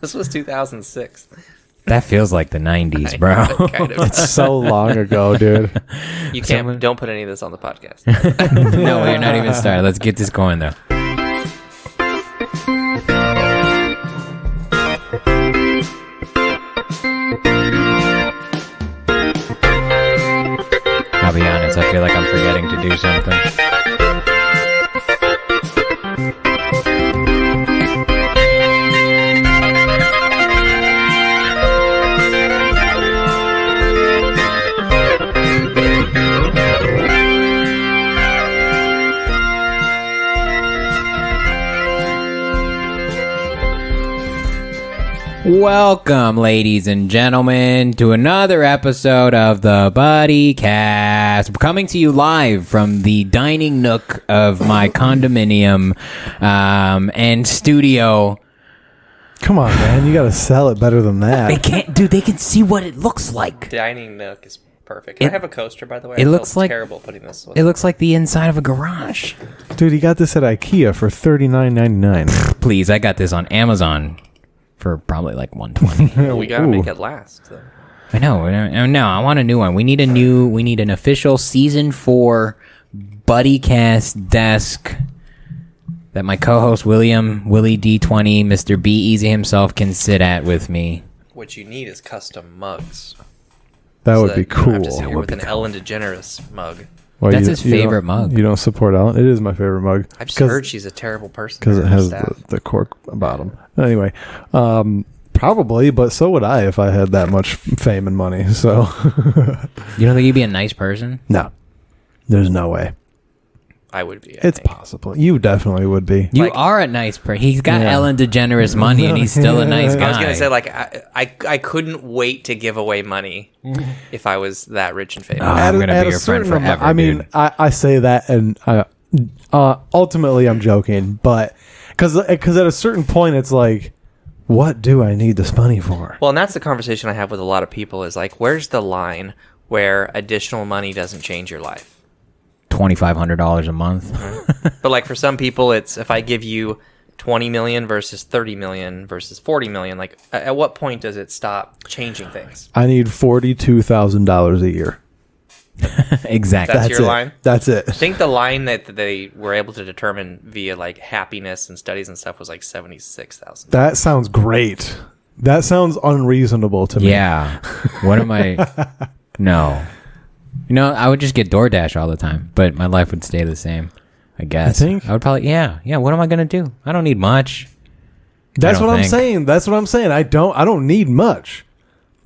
This was 2006. That feels like the 90s, bro. Kind of. It's so long ago, dude. You can't. Don't put any of this on the podcast. No, we're not even started. Let's get this going, though. I'll be honest, I feel like I'm forgetting to do something. Welcome, ladies and gentlemen, to another episode of the Buddycast. Coming to you live from the dining nook of my condominium and studio. Come on, man. You got to sell it better than that. They can't, dude. They can see what it looks like. Dining nook is perfect. Can I have a coaster, by the way? It looks like terrible putting this. It looks like the inside of a garage. Dude, he got this at IKEA for $39.99. Please, I got this on Amazon for probably like $120. We gotta make it last. So. I know. No, I want a new one. We need an official season 4 Buddycast desk that my co-host Willie D20, Mr. B Easy himself can sit at with me. What you need is custom mugs. That would be You cool. have to sit here with an Ellen DeGeneres mug. Well, That's his favorite mug. You don't support Ellen? It is my favorite mug. I've just heard she's a terrible person. Because it has the cork bottom. Anyway, probably, but so would I if I had that much fame and money. So, You don't think you'd be a nice person? no, there's no way. I would be. It's possible. You definitely would be. You are a nice person. He's got Ellen DeGeneres money, and he's still a nice guy. I was gonna say, like, I couldn't wait to give away money if I was that rich and famous. I'm gonna be your friend forever. I mean, I say that, and ultimately I'm joking, but because at a certain point it's like, what do I need this money for? Well, and that's the conversation I have with a lot of people is like, where's the line where additional money doesn't change your life? $2,500 a month. But like for some people, it's if I give you 20 million versus 30 million versus 40 million, like at what point does it stop changing things? I need $42,000 a year. Exactly. That's your line? That's it. I think the line that they were able to determine via like happiness and studies and stuff was like 76,000. That sounds great. That sounds unreasonable to me. Yeah. What am I? No. You know, I would just get DoorDash all the time, but my life would stay the same, I guess. You think? I would probably, yeah. What am I going to do? I don't need much. That's what I'm saying. I don't need much.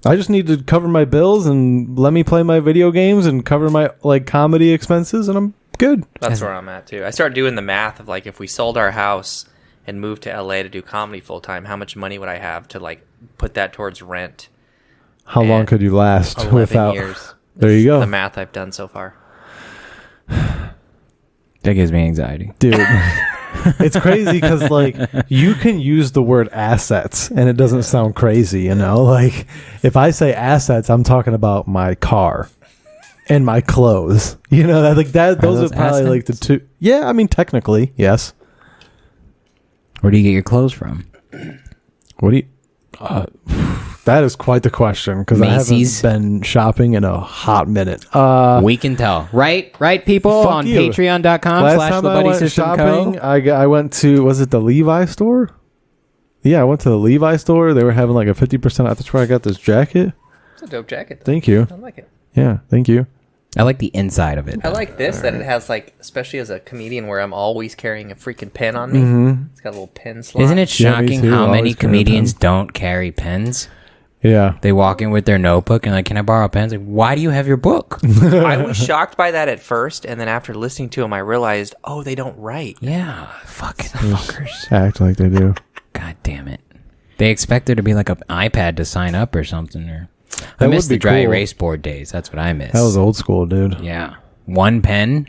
I just need to cover my bills and let me play my video games and cover my like comedy expenses, and I'm good. That's where I'm at too. I started doing the math of like if we sold our house and moved to LA to do comedy full time, how much money would I have to like put that towards rent? How long could you last 11 without? years. There you go. The math I've done so far. That gives me anxiety. Dude. It's crazy because like you can use the word assets and it doesn't sound crazy, you know? Like if I say assets, I'm talking about my car and my clothes. You know, that like that those are probably like the two. Yeah, I mean technically, yes. Where do you get your clothes from? What do you that is quite the question because I haven't been shopping in a hot minute. We can tell. Right, people? On patreon.com/thebuddySystemCo. I went to, was it the Levi store? Yeah, I went to the Levi store. They were having like a 50% off. That's where I got this jacket. It's a dope jacket, though. Thank you. I like it. Yeah, thank you. I like the inside of it. I like this, that it has like, especially as a comedian where I'm always carrying a freaking pen on me. Mm-hmm. It's got a little pen slot. Isn't it Yeah, me shocking too. how many Always carry a comedians pen. don't carry pens? Yeah. They walk in with their notebook and like, can I borrow a pen? It's like, why do you have your book? I was shocked by that at first, and then after listening to them, I realized, oh, they don't write. Yeah, fucking fuckers. Act like they do. God damn it. They expect there to be like an iPad to sign up or something. Or I That miss would be the dry cool. erase board days. That's what I miss. That was old school, dude. Yeah. One pen,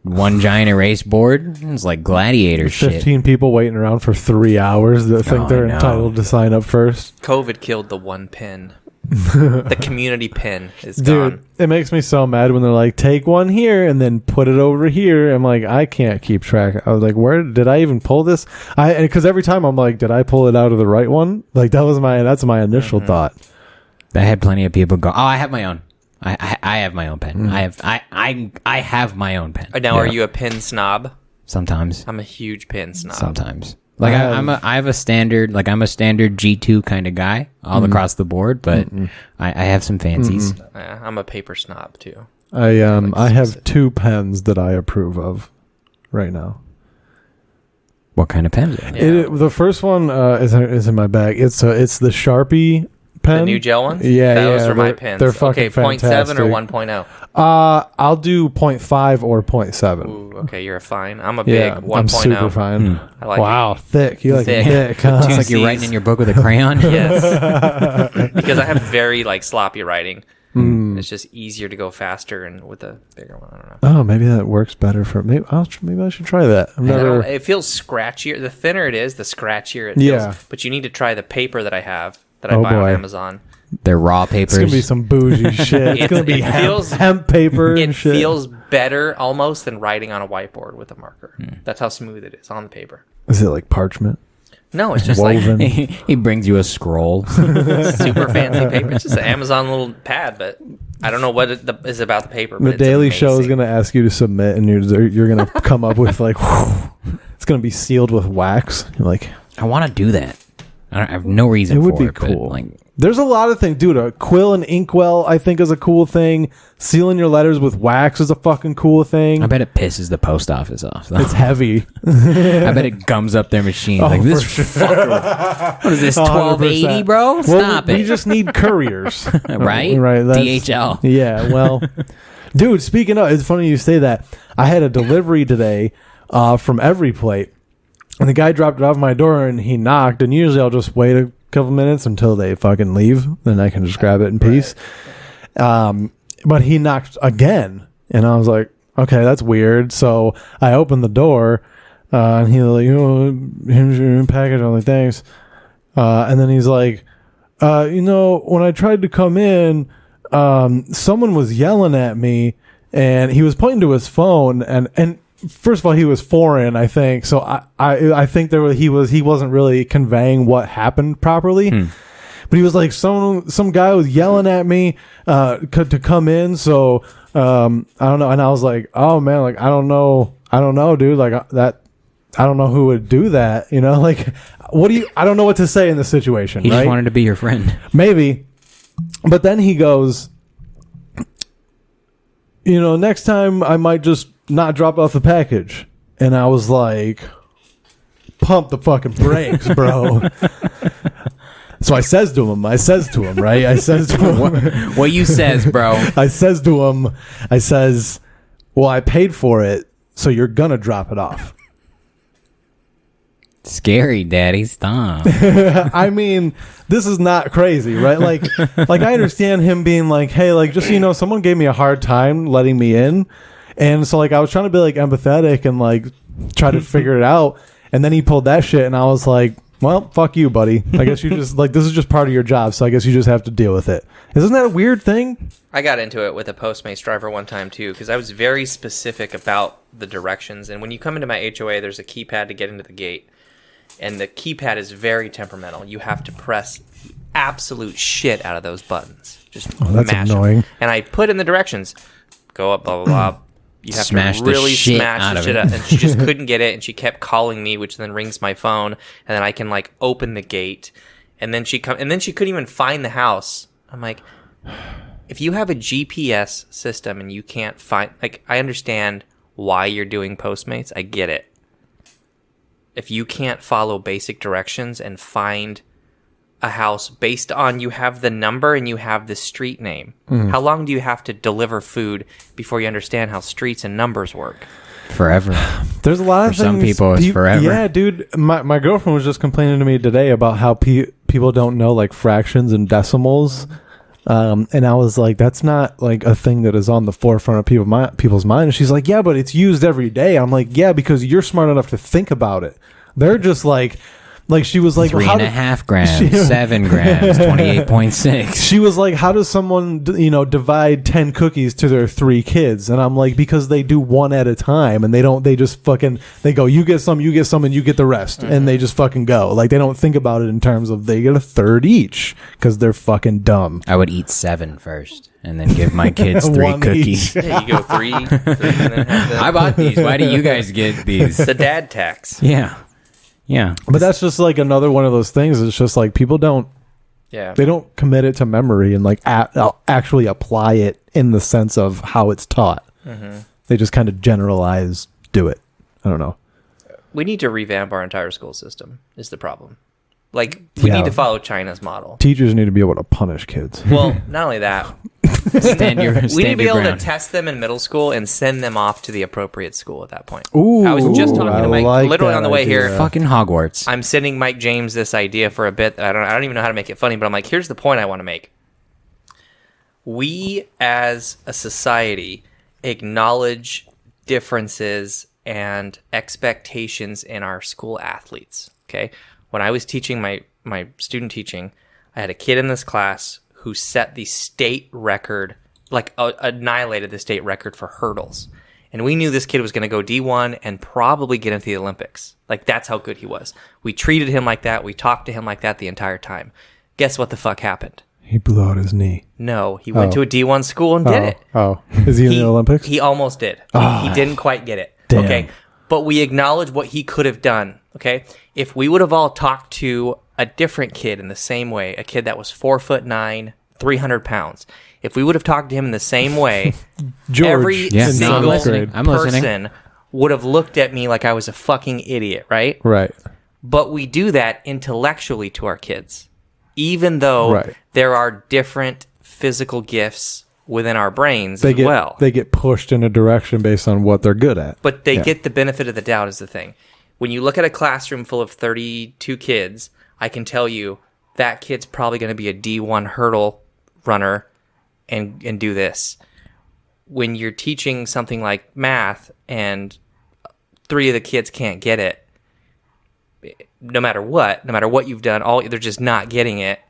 one giant erase board. It's like gladiator shit. 15 people waiting around for 3 hours that think Oh, they're I know. entitled to sign up first. COVID killed the one pen The community pin is Dude, gone. it makes me so mad when they're like, take one here and then put it over here. I'm like, I can't keep track. I was like, where did I even pull this? Because every time I'm like, did I pull it out of the right one? Like that's my initial thought. I had plenty of people go, oh, I have my own. I have my own pen. I have my own pen. Now, are you a pin snob? Sometimes. I'm a huge pin snob. Sometimes. Like I have a standard, like I'm a standard G2 kind of guy all across the board, but I have some fancies. Yeah, I'm a paper snob too. I have 2 pens that I approve of right now. What kind of pens? Yeah. The first one is in my bag. It's the Sharpie pen. The new gel ones? Yeah, Those yeah, are my pens. They're fucking okay, 0.7 fantastic. or 1.0? I'll do 0.5 or 0.7. Ooh, okay, you're a fine. I'm a big 1.0. I'm super fine. I like wow, thick. You like Thick. thick, huh? It's like you're writing in your book with a crayon. Yes. Because I have very sloppy writing. It's just easier to go faster and with a bigger one. I don't know. Oh, maybe that works better for maybe I should try that. It feels scratchier. The thinner it is, the scratchier it feels. Yeah. But you need to try the paper that I have that I buy on Amazon. They're raw papers. It's gonna be some bougie shit. It's gonna be hemp paper and It shit. feels better almost than writing on a whiteboard with a marker. That's how smooth it is on the paper. Is it like parchment? No, it's just Woven. He brings you a scroll. super fancy paper. It's just an Amazon little pad, but I don't know what it is about the paper. But The it's Daily Show is amazing. gonna ask you to submit, and you're gonna come up with like, it's gonna be sealed with wax. You're like, I want to do that. I have no reason it for would be it. But, cool. like, There's a lot of things, dude. A quill and inkwell, I think, is a cool thing. Sealing your letters with wax is a fucking cool thing. I bet it pisses the post office off. Though. It's heavy. I bet it gums up their machine. like this fucker. What is this? 1280, bro? Stop We it. just need couriers, right? Right. DHL. Yeah. Well, dude. Speaking of, it's funny you say that. I had a delivery today from Every Plate, and the guy dropped it off my door, and he knocked. And usually, I'll just wait a couple minutes until they fucking leave, then I can just grab it in peace. But he knocked again, and I was like, okay, that's weird. So I opened the door, and he was like, here's your package. I'm like, thanks. And then he's like, when I tried to come in, someone was yelling at me, and he was pointing to his phone, and first of all, he was foreign, I think. So I think he wasn't really conveying what happened properly. But he was like, some guy was yelling at me to come in. So I don't know. And I was like, oh man, like I don't know, dude. Like that, I don't know who would do that. Like I don't know what to say in this situation. He right? just wanted to be your friend. Maybe. But then he goes, next time I might just not drop off the package. And I was like, pump the fucking brakes, bro. So I says to him, right? I says to him, What you says, bro? I says to him, well, I paid for it, so you're gonna drop it off. Scary, daddy. Stop. I mean, this is not crazy, right? Like I understand him being like, hey, like, just so you know, someone gave me a hard time letting me in. And so, like, I was trying to be, like, empathetic and, like, try to figure it out. And then he pulled that shit, and I was like, well, fuck you, buddy. I guess you just, like, this is just part of your job, so I guess you just have to deal with it. Isn't that a weird thing? I got into it with a Postmates driver one time, too, because I was very specific about the directions. And when you come into my HOA, there's a keypad to get into the gate. And the keypad is very temperamental. You have to press the absolute shit out of those buttons. Just that's mash annoying. them. And I put in the directions. Go up, blah, blah, blah. You have Smash to the really shit smash out the of shit it. out. And she just couldn't get it. And she kept calling me, which then rings my phone. And then I can, like, open the gate. And then she couldn't even find the house. I'm like, if you have a GPS system and you can't find, like, I understand why you're doing Postmates. I get it. If you can't follow basic directions and find a house based on you have the number and you have the street name, how long do you have to deliver food before you understand how streets and numbers work? Forever. There's a lot of For things. some people, it's forever. Yeah, dude. My girlfriend was just complaining to me today about how people don't know, like, fractions and decimals. And I was like, that's not, like, a thing that is on the forefront of people's mind. And she's like, yeah, but it's used every day. I'm like, yeah, because you're smart enough to think about it. They're just like, Like she was like 3.5 grams, 7 grams, 28.6. She was like, how does someone, divide 10 cookies to their 3 kids? And I'm like, because they do one at a time, and they just fucking, they go, you get some, and you get the rest. Mm-hmm. And they just fucking go. Like, they don't think about it in terms of they get a third each, because they're fucking dumb. I would eat 7 first, and then give my kids 3 cookies. Yeah, you go 3 and then have I bought these. Why do you guys get these? the dad tax. Yeah. But that's just like another one of those things. It's just like people don't commit it to memory and like actually apply it in the sense of how it's taught. Mm-hmm. They just kind of generalize, do it. I don't know. We need to revamp our entire school system is the problem. Like, we need to follow China's model. Teachers need to be able to punish kids. Well, not only that. We need to be able to test them in middle school and send them off to the appropriate school at that point. Ooh, I was just talking to Mike, literally on the way here. Fucking Hogwarts. I'm sending Mike James this idea for a bit. I don't even know how to make it funny, but I'm like, here's the point I want to make. We, as a society, acknowledge differences and expectations in our school athletes. Okay, when I was teaching my student teaching, I had a kid in this class who set the state record, like annihilated the state record for hurdles. And we knew this kid was going to go D1 and probably get into the Olympics. Like, that's how good he was. We treated him like that. We talked to him like that the entire time. Guess what the fuck happened? He blew out his knee. No, he went to a D1 school and did it. Oh, is he in the Olympics? He almost did. He didn't quite get it. Damn. Okay, but we acknowledge what he could have done. Okay, if we would have all talked to a different kid in the same way, a kid that was 4'9", 300 pounds. If we would have talked to him in the same way, George, every single I'm person would have looked at me like I was a fucking idiot, right? Right. But we do that intellectually to our kids, even though there are different physical gifts within our brains as well. They get pushed in a direction based on what they're good at. But they get the benefit of the doubt is the thing. When you look at a classroom full of 32 kids, I can tell you that kid's probably going to be a D1 hurdle runner and do this. When you're teaching something like math and 3 of the kids can't get it, no matter what you've done, they're just not getting it.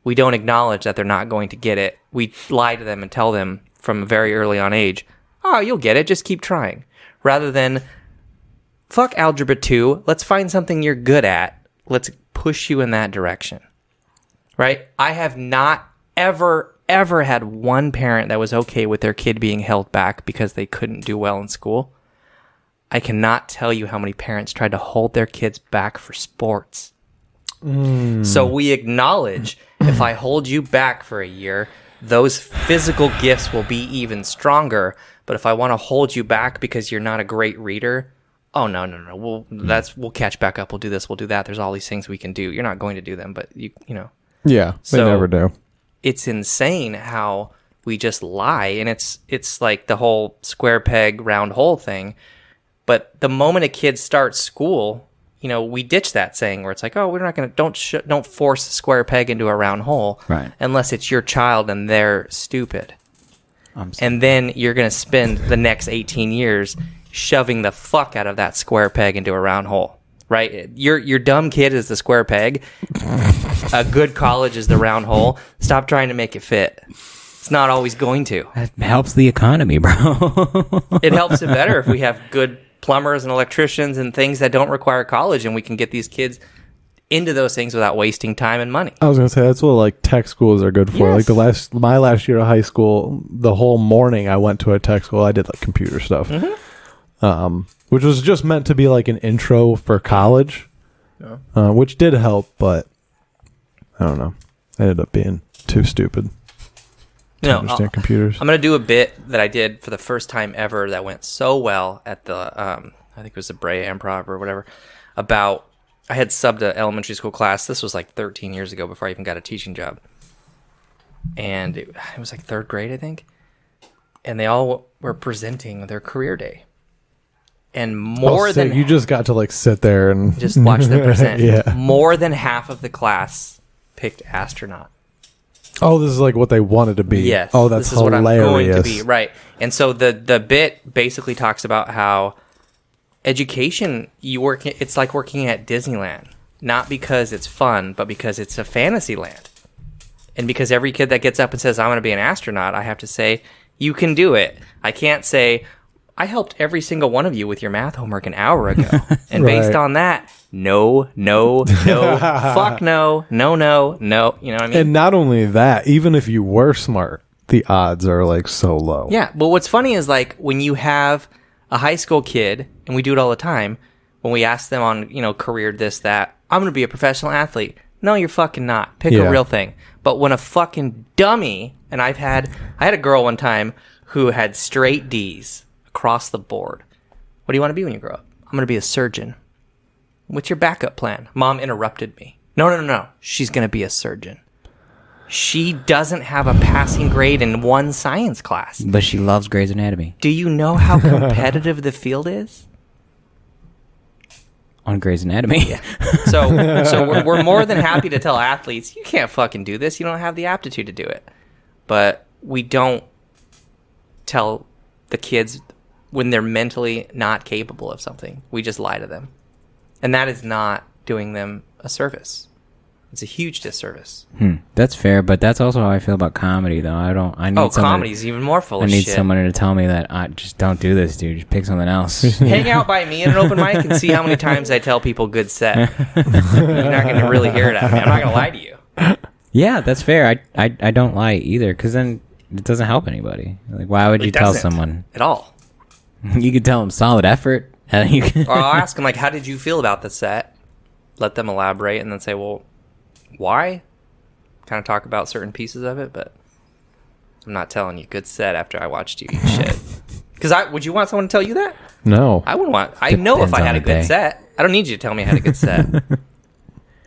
We don't acknowledge that they're not going to get it. We lie to them and tell them from a very early on age, oh, you'll get it, just keep trying. Rather than, fuck Algebra 2, let's find something you're good at. Let's push you in that direction. Right? I have not ever had one parent that was okay with their kid being held back because they couldn't do well in school. I cannot tell you how many parents tried to hold their kids back for sports. So we acknowledge if I hold you back for a year, those physical gifts will be even stronger. But if I want to hold you back because you're not a great reader, oh no. We'll catch back up. We'll do this. We'll do that. There's all these things we can do. You're not going to do them, but you know. Yeah, they never do. It's insane how we just lie, and it's like the whole square peg round hole thing. But the moment a kid starts school, we ditch that saying where it's like, oh, we're not going to don't force a square peg into a round hole, right? Unless it's your child and they're stupid. And then you're going to spend the next 18 years shoving the fuck out of that square peg into a round hole. Right? Your dumb kid is the square peg. A good college is the round hole. Stop trying to make it fit. It's not always going to. That helps the economy, bro. It helps it better if we have good plumbers and electricians and things that don't require college, and we can get these kids into those things without wasting time and money. I was going to say, that's what like tech schools are good for. Yes. Like my last year of high school, the whole morning I went to a tech school. I did like computer stuff. Mm-hmm. Which was just meant to be like an intro for college, which did help, but I don't know. I ended up being too stupid to understand computers. I'm going to do a bit that I did for the first time ever that went so well at the, I think it was the ONTARIO Improv or whatever, I had subbed an elementary school class. This was like 13 years ago before I even got a teaching job. And it was like 3rd grade, I think. And they all were presenting their career day. And you just got to like sit there and just watch them present. Yeah. More than half of the class picked astronaut. Oh, this is like what they wanted to be. Yes. Oh, that's this is hilarious. What I'm going to be. Right. And so the bit basically talks about how education, it's like working at Disneyland. not because it's fun, but because it's a fantasy land. And because every kid that gets up and says, I'm going to be an astronaut, I have to say, you can do it. I can't say, I helped every single one of you with your math homework an hour ago. And based on that, no, fuck no. You know what I mean? And not only that, even if you were smart, the odds are like so low. Yeah. But what's funny is like when you have a high school kid, and we do it all the time, when we ask them on, career this, that, I'm going to be a professional athlete. No, you're fucking not. Pick a real thing. But when a fucking dummy, and I had a girl one time who had straight D's across the board. What do you want to be when you grow up? I'm going to be a surgeon. What's your backup plan? Mom interrupted me. No. She's going to be a surgeon. She doesn't have a passing grade in one science class. But she loves Grey's Anatomy. Do you know how competitive the field is? On Grey's Anatomy. Yeah. So we're more than happy to tell athletes, you can't fucking do this. You don't have the aptitude to do it. But we don't tell the kids when they're mentally not capable of something. We just lie to them. And that is not doing them a service. It's a huge disservice. That's fair, but that's also how I feel about comedy, though. I need comedy's even more full of shit. I need someone to tell me that I just don't do this, dude. Just pick something else. Hang out by me at an open mic and see how many times I tell people good set. You're not going to really hear it out of me. I'm not going to lie to you. Yeah, that's fair. I don't lie either, because then it doesn't help anybody. Like, why would you tell someone at all? You could tell them solid effort. Or I'll ask them, like, how did you feel about the set? Let them elaborate, and then say, well, why? Kind of talk about certain pieces of it, but I'm not telling you good set after I watched you eat shit. Because would you want someone to tell you that? No. I wouldn't want. I know if I had a good set. I don't need you to tell me I had a good set.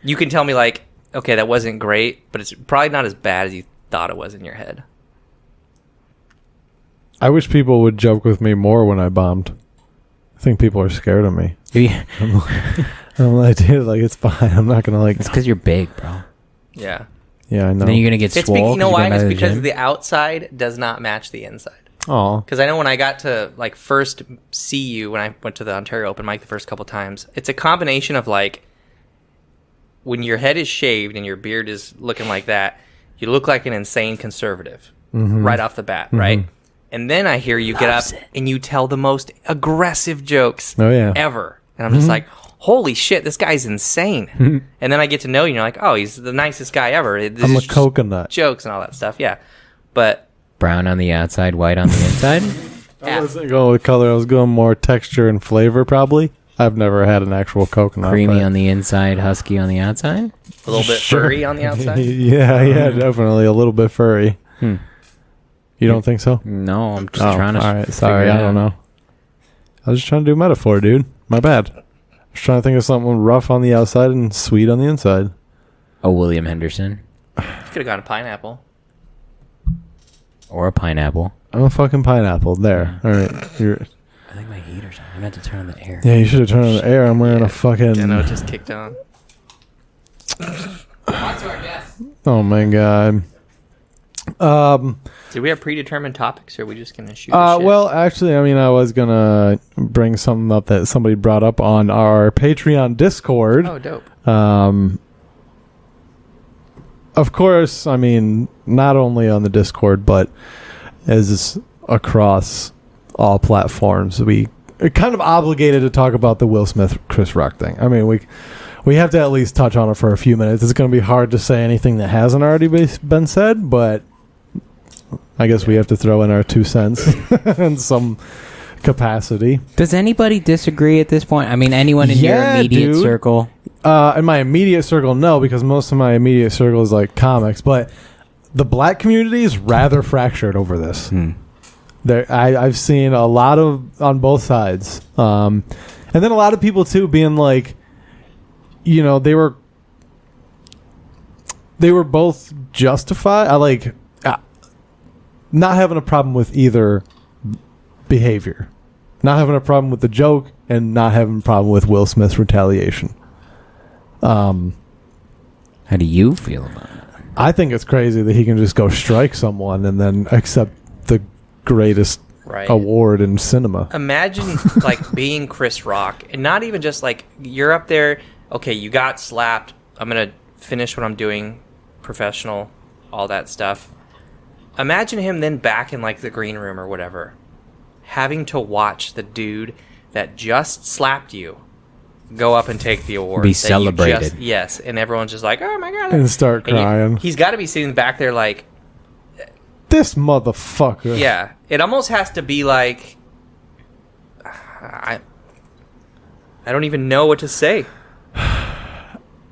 You can tell me like, okay, that wasn't great, but it's probably not as bad as you thought it was in your head. I wish people would joke with me more when I bombed. I think people are scared of me. Yeah. I'm like, dude, like, it's fine. I'm not going to, like... It's because you're big, bro. Yeah. Yeah, I know. Then you're going to get swole. You know why? It's because the outside does not match the inside. Oh. Because I know when I got to, like, first see you, when I went to the Ontario Open Mic the first couple times, it's a combination of, like, when your head is shaved and your beard is looking like that, you look like an insane conservative right off the bat, right? And then I hear you get up and you tell the most aggressive jokes ever. And I'm just like, holy shit, this guy's insane. And then I get to know you and you're like, oh, he's the nicest guy ever. I'm a coconut. Jokes and all that stuff, yeah. But brown on the outside, white on the inside? I wasn't going with color. I was going more texture and flavor, probably. I've never had an actual coconut. Creamy on the inside, husky on the outside? A little bit furry on the outside? yeah, definitely. A little bit furry. You don't think so? No, I'm just trying to... All right, sorry, I don't know. I was just trying to do a metaphor, dude. My bad. I was trying to think of something rough on the outside and sweet on the inside. Oh, William Henderson. You could have gone a pineapple. Or a pineapple. I'm a fucking pineapple. There. All right. I think my heater's on. I meant to turn on the air. Yeah, you should have turned on the air. I'm wearing a fucking... Dino just kicked on. Oh, my God. Do we have predetermined topics, or are we just going to shoot shit? Well, actually, I mean, I was going to bring something up that somebody brought up on our Patreon Discord. Oh, dope. Of course, I mean, not only on the Discord, but as across all platforms, we are kind of obligated to talk about the Will Smith, Chris Rock thing. I mean, we have to at least touch on it for a few minutes. It's going to be hard to say anything that hasn't already been said, but I guess we have to throw in our 2 cents in some capacity. Does anybody disagree at this point? I mean, anyone in your immediate circle? In my immediate circle, no, because most of my immediate circle is like comics, but the black community is rather fractured over this. I've seen a lot of on both sides, and then a lot of people too being like, you know, they were both justified. I like not having a problem with either behavior, not having a problem with the joke, and not having a problem with Will Smith's retaliation. How do you feel about it? I think it's crazy that he can just go strike someone and then accept the greatest award in cinema. Imagine like being Chris Rock, and not even just like you're up there. okay, you got slapped. I'm going to finish what I'm doing, professional, all that stuff. Imagine him then back in like the green room or whatever, having to watch the dude that just slapped you go up and take the award. Be celebrated. Yes, and everyone's just like, oh my God. And start crying. He's got to be sitting back there like, this motherfucker. yeah. It almost has to be like, I don't even know what to say.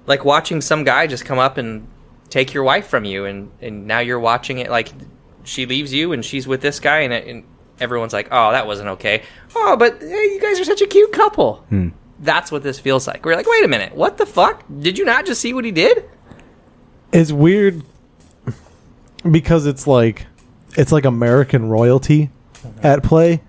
Like watching some guy just come up and take your wife from you, and now you're watching it like she leaves you and she's with this guy, and everyone's like, oh, that wasn't okay. Oh, but hey, you guys are such a cute couple. That's what this feels like. We're like, wait a minute, what the fuck? Did you not just see what he did? It's weird because it's like American royalty at play,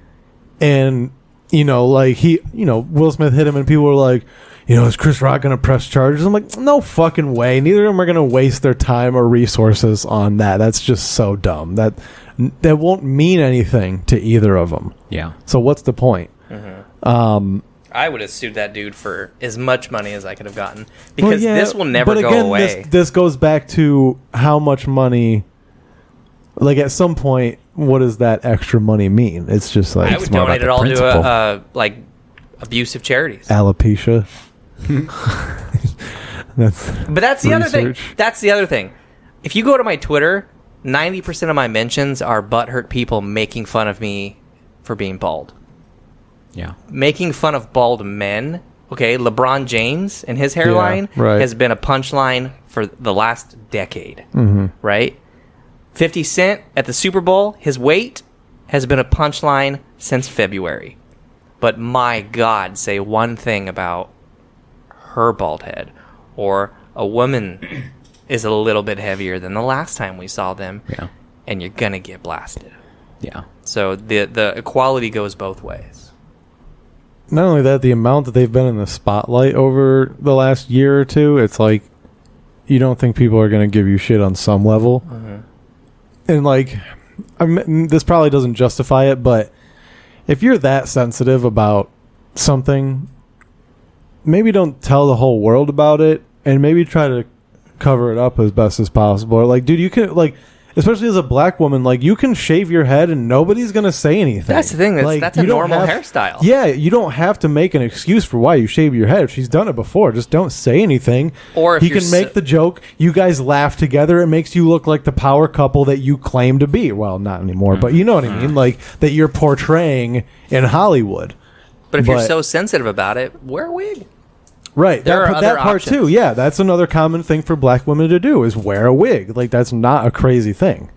and like Will Smith hit him, and people were like, is Chris Rock going to press charges? I'm like, no fucking way. Neither of them are going to waste their time or resources on that. That's just so dumb. That won't mean anything to either of them. Yeah. So what's the point? I would have sued that dude for as much money as I could have gotten, because this will never go away. This goes back to how much money. Like at some point, what does that extra money mean? It's just like I would donate it all to like abusive charities. Alopecia. But that's the other thing. That's the other thing. If you go to my Twitter, 90% of my mentions are butthurt people making fun of me for being bald. Yeah. Making fun of bald men. Okay, LeBron James and his hairline has been a punchline for the last decade. Right? 50 Cent at the Super Bowl, his weight has been a punchline since February. But my God, say one thing about her bald head, or a woman is a little bit heavier than the last time we saw them, and you're gonna get blasted. Yeah. So the equality goes both ways. Not only that, the amount that they've been in the spotlight over the last year or two, it's like you don't think people are gonna give you shit on some level. And like, this probably doesn't justify it, but if you're that sensitive about something, maybe don't tell the whole world about it, and maybe try to cover it up as best as possible. Or like, dude, you can, like, especially as a black woman, like, you can shave your head and nobody's gonna say anything. That's the thing. That's a normal hairstyle. Yeah, you don't have to make an excuse for why you shave your head. If she's done it before, just don't say anything. Or if he can make the joke. You guys laugh together. It makes you look like the power couple that you claim to be. Well, not anymore, but you know what I mean. Like that you're portraying in Hollywood. But if you're so sensitive about it, wear a wig. Right. There are that other part options. too. Yeah, that's another common thing for black women to do is wear a wig. Like that's not a crazy thing.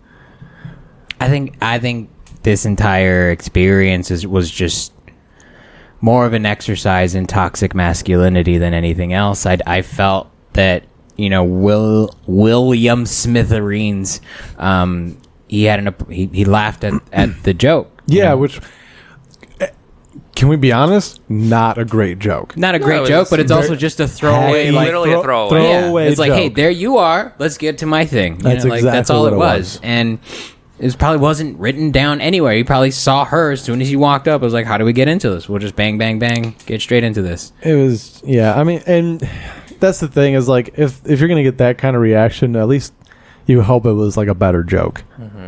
I think this entire experience was just more of an exercise in toxic masculinity than anything else. I felt that William Smithereens, he laughed at the joke. Yeah, which. Can we be honest? Not a great joke. Not a great joke, but it's also just a throwaway. Literally a throwaway. Yeah. It's like, hey, there you are. Let's get to my thing. That's all it was. And it probably wasn't written down anywhere. You probably saw her as soon as you walked up. It was like, how do we get into this? We'll just bang, bang, bang, get straight into this. It was, yeah. I mean, and that's the thing is like, if you're going to get that kind of reaction, at least you hope it was like a better joke.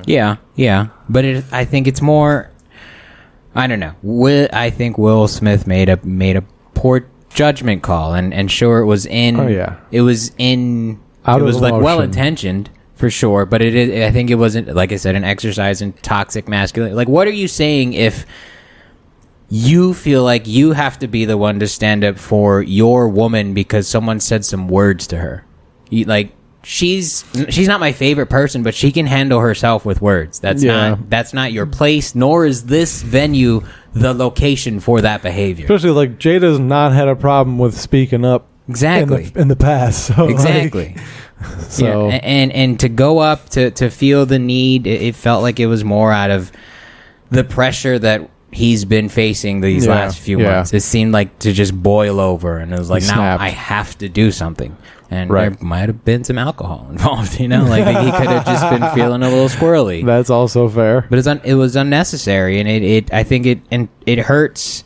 Yeah. But I think it's more... I don't know. I think Will Smith made a poor judgment call, and sure, it was in. Oh yeah. It was in. Out it was of like emotion. well intentioned for sure, but I think it wasn't, like I said, an exercise in toxic masculinity. Like, what are you saying if you feel like you have to be the one to stand up for your woman because someone said some words to her? She's not my favorite person, but she can handle herself with words. That's not your place, nor is this venue the location for that behavior. Especially like Jada's not had a problem with speaking up exactly in the past. So exactly. So and to go up to feel the need, it felt like it was more out of the pressure that he's been facing these last few months. It seemed like to just boil over, and it was like, now I have to do something. And there might have been some alcohol involved, like he could have just been feeling a little squirrely. That's also fair. But it was unnecessary, and I think it hurts.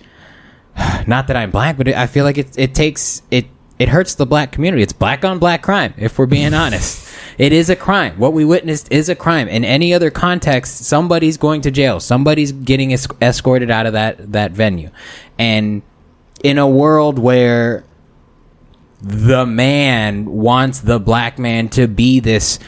Not that I'm black, but I feel like it it hurts the black community. It's black on black crime, if we're being honest. It is a crime. What we witnessed is a crime. In any other context, somebody's going to jail. Somebody's getting escorted out of that venue. And in a world where the man wants the black man to be this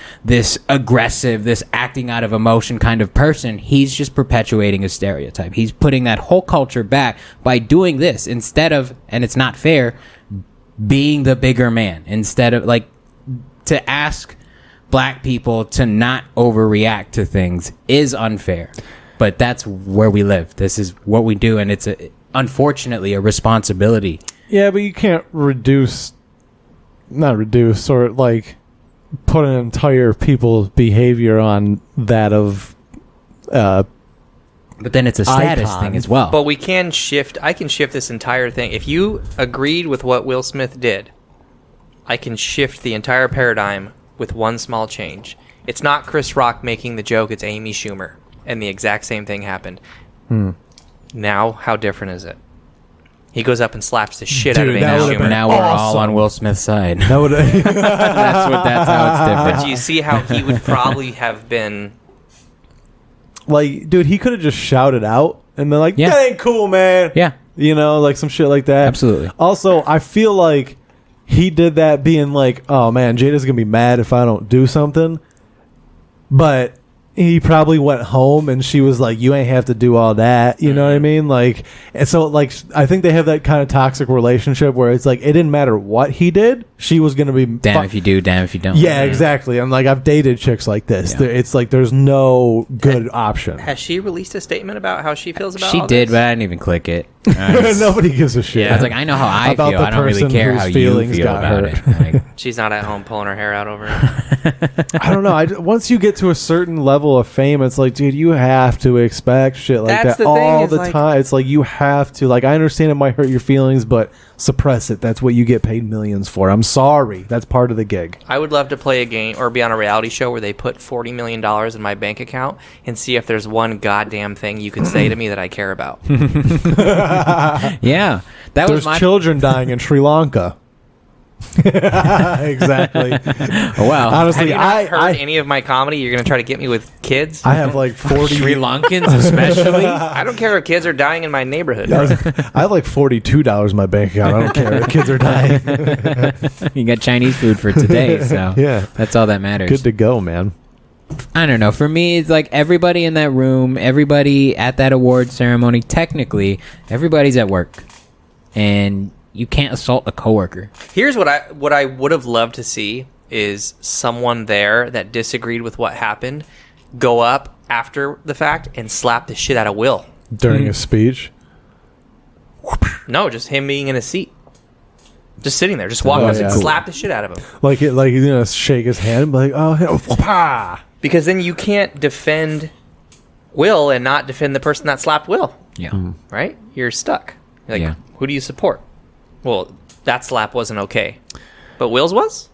aggressive, this acting out of emotion kind of person, he's just perpetuating a stereotype. He's putting that whole culture back by doing this instead of, and it's not fair, being the bigger man. Instead of, like, to ask black people to not overreact to things is unfair. But that's where we live. This is what we do, and it's unfortunately a responsibility. Yeah, but you can't not reduce or like put an entire people's behavior on that of but then it's a status icon. thing as well. But we can shift. I can shift this entire thing. If you agreed with what Will Smith did, I can shift the entire paradigm with one small change. It's not Chris Rock making the joke, it's Amy Schumer. And the exact same thing happened. Now, how different is it? He goes up and slaps the shit out of Amy Schumer. Now we're all on Will Smith's side. that would That's how it's different. Do you see how he would probably have been... like, dude, he could have just shouted out and been like, Yeah. that ain't cool, man. Yeah. You know, like some shit like that. Absolutely. Also, I feel like he did that being like, oh man, Jada's gonna be mad if I don't do something. But he probably went home and she was like, you ain't have to do all that. You know what I mean? Like, and so, like, I think they have that kind of toxic relationship where it's like, it didn't matter what he did. She was going to be... Damn if you do, damn if you don't. Yeah, exactly. And, like, I've dated chicks like this. Yeah. It's like, there's no good option. Has she released a statement about how she feels about She all did, this? but I didn't even click it. Nobody gives a shit. I was like, I know how I About feel. the I don't really person care whose how you feelings feel got about hurt. it. Like, She's not at home pulling her hair out over it. I don't know. Once you get to a certain level of fame, it's like, dude, you have to expect shit like That's that the thing, all is the like- time. It's like, you have to. Like, I understand it might hurt your feelings, but suppress it. That's what you get paid millions for. I'm sorry. That's part of the gig. I would love to play a game or be on a reality show where they put $40 million in my bank account and see if there's one goddamn thing you can say to me that I care about. yeah. That was There's my... children dying in Sri Lanka. Exactly. Oh, wow. Have Honestly, you not heard I any of my comedy? You're going to try to get me with kids? I have like 40. Sri Lankans especially? I don't care if kids are dying in my neighborhood. I have like $42 in my bank account. I don't care. The kids are dying. You got Chinese food for today, so Yeah. that's all that matters. Good to go, man. I don't know. For me, it's like everybody in that room, everybody at that award ceremony, technically, everybody's at work. And you can't assault a coworker. Here's what I would have loved to see is someone there that disagreed with what happened go up after the fact and slap the shit out of Will. During a speech. No, just him being in a seat. Just sitting there. Just walk up and slap the shit out of him. Like, shake his hand and be like, oh, whoopah. Because then you can't defend Will and not defend the person that slapped Will. Yeah. Right? You're stuck. You're like, Yeah. who do you support? Well, that slap wasn't okay. But Will's was?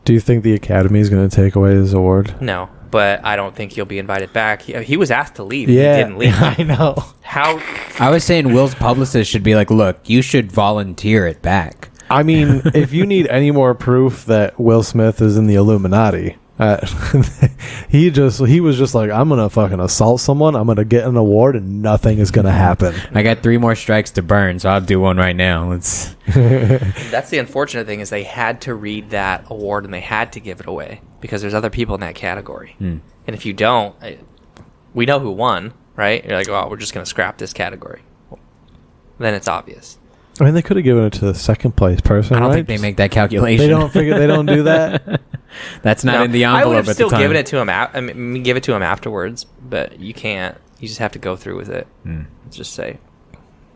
Do you think the Academy is going to take away his award? No. But I don't think he'll be invited back. He was asked to leave. Yeah, He didn't leave. I know. How? I was saying Will's publicist should be like, look, you should volunteer it back. I mean, if you need any more proof that Will Smith is in the Illuminati, he was just like, I'm gonna fucking assault someone, I'm gonna get an award, and nothing is gonna happen. I got 3 more strikes to burn, so I'll do one right now. That's the unfortunate thing is they had to read that award and they had to give it away because there's other people in that category. And if you don't, we know who won, right? You're like, oh, we're just gonna scrap this category. Then it's obvious. I mean, they could have given it to the second place person. I don't right? think they make that calculation. They don't do that. That's not No, in the I envelope would have at still the time. given it to him. Give it to him afterwards, but you can't. You just have to go through with it. Let's just say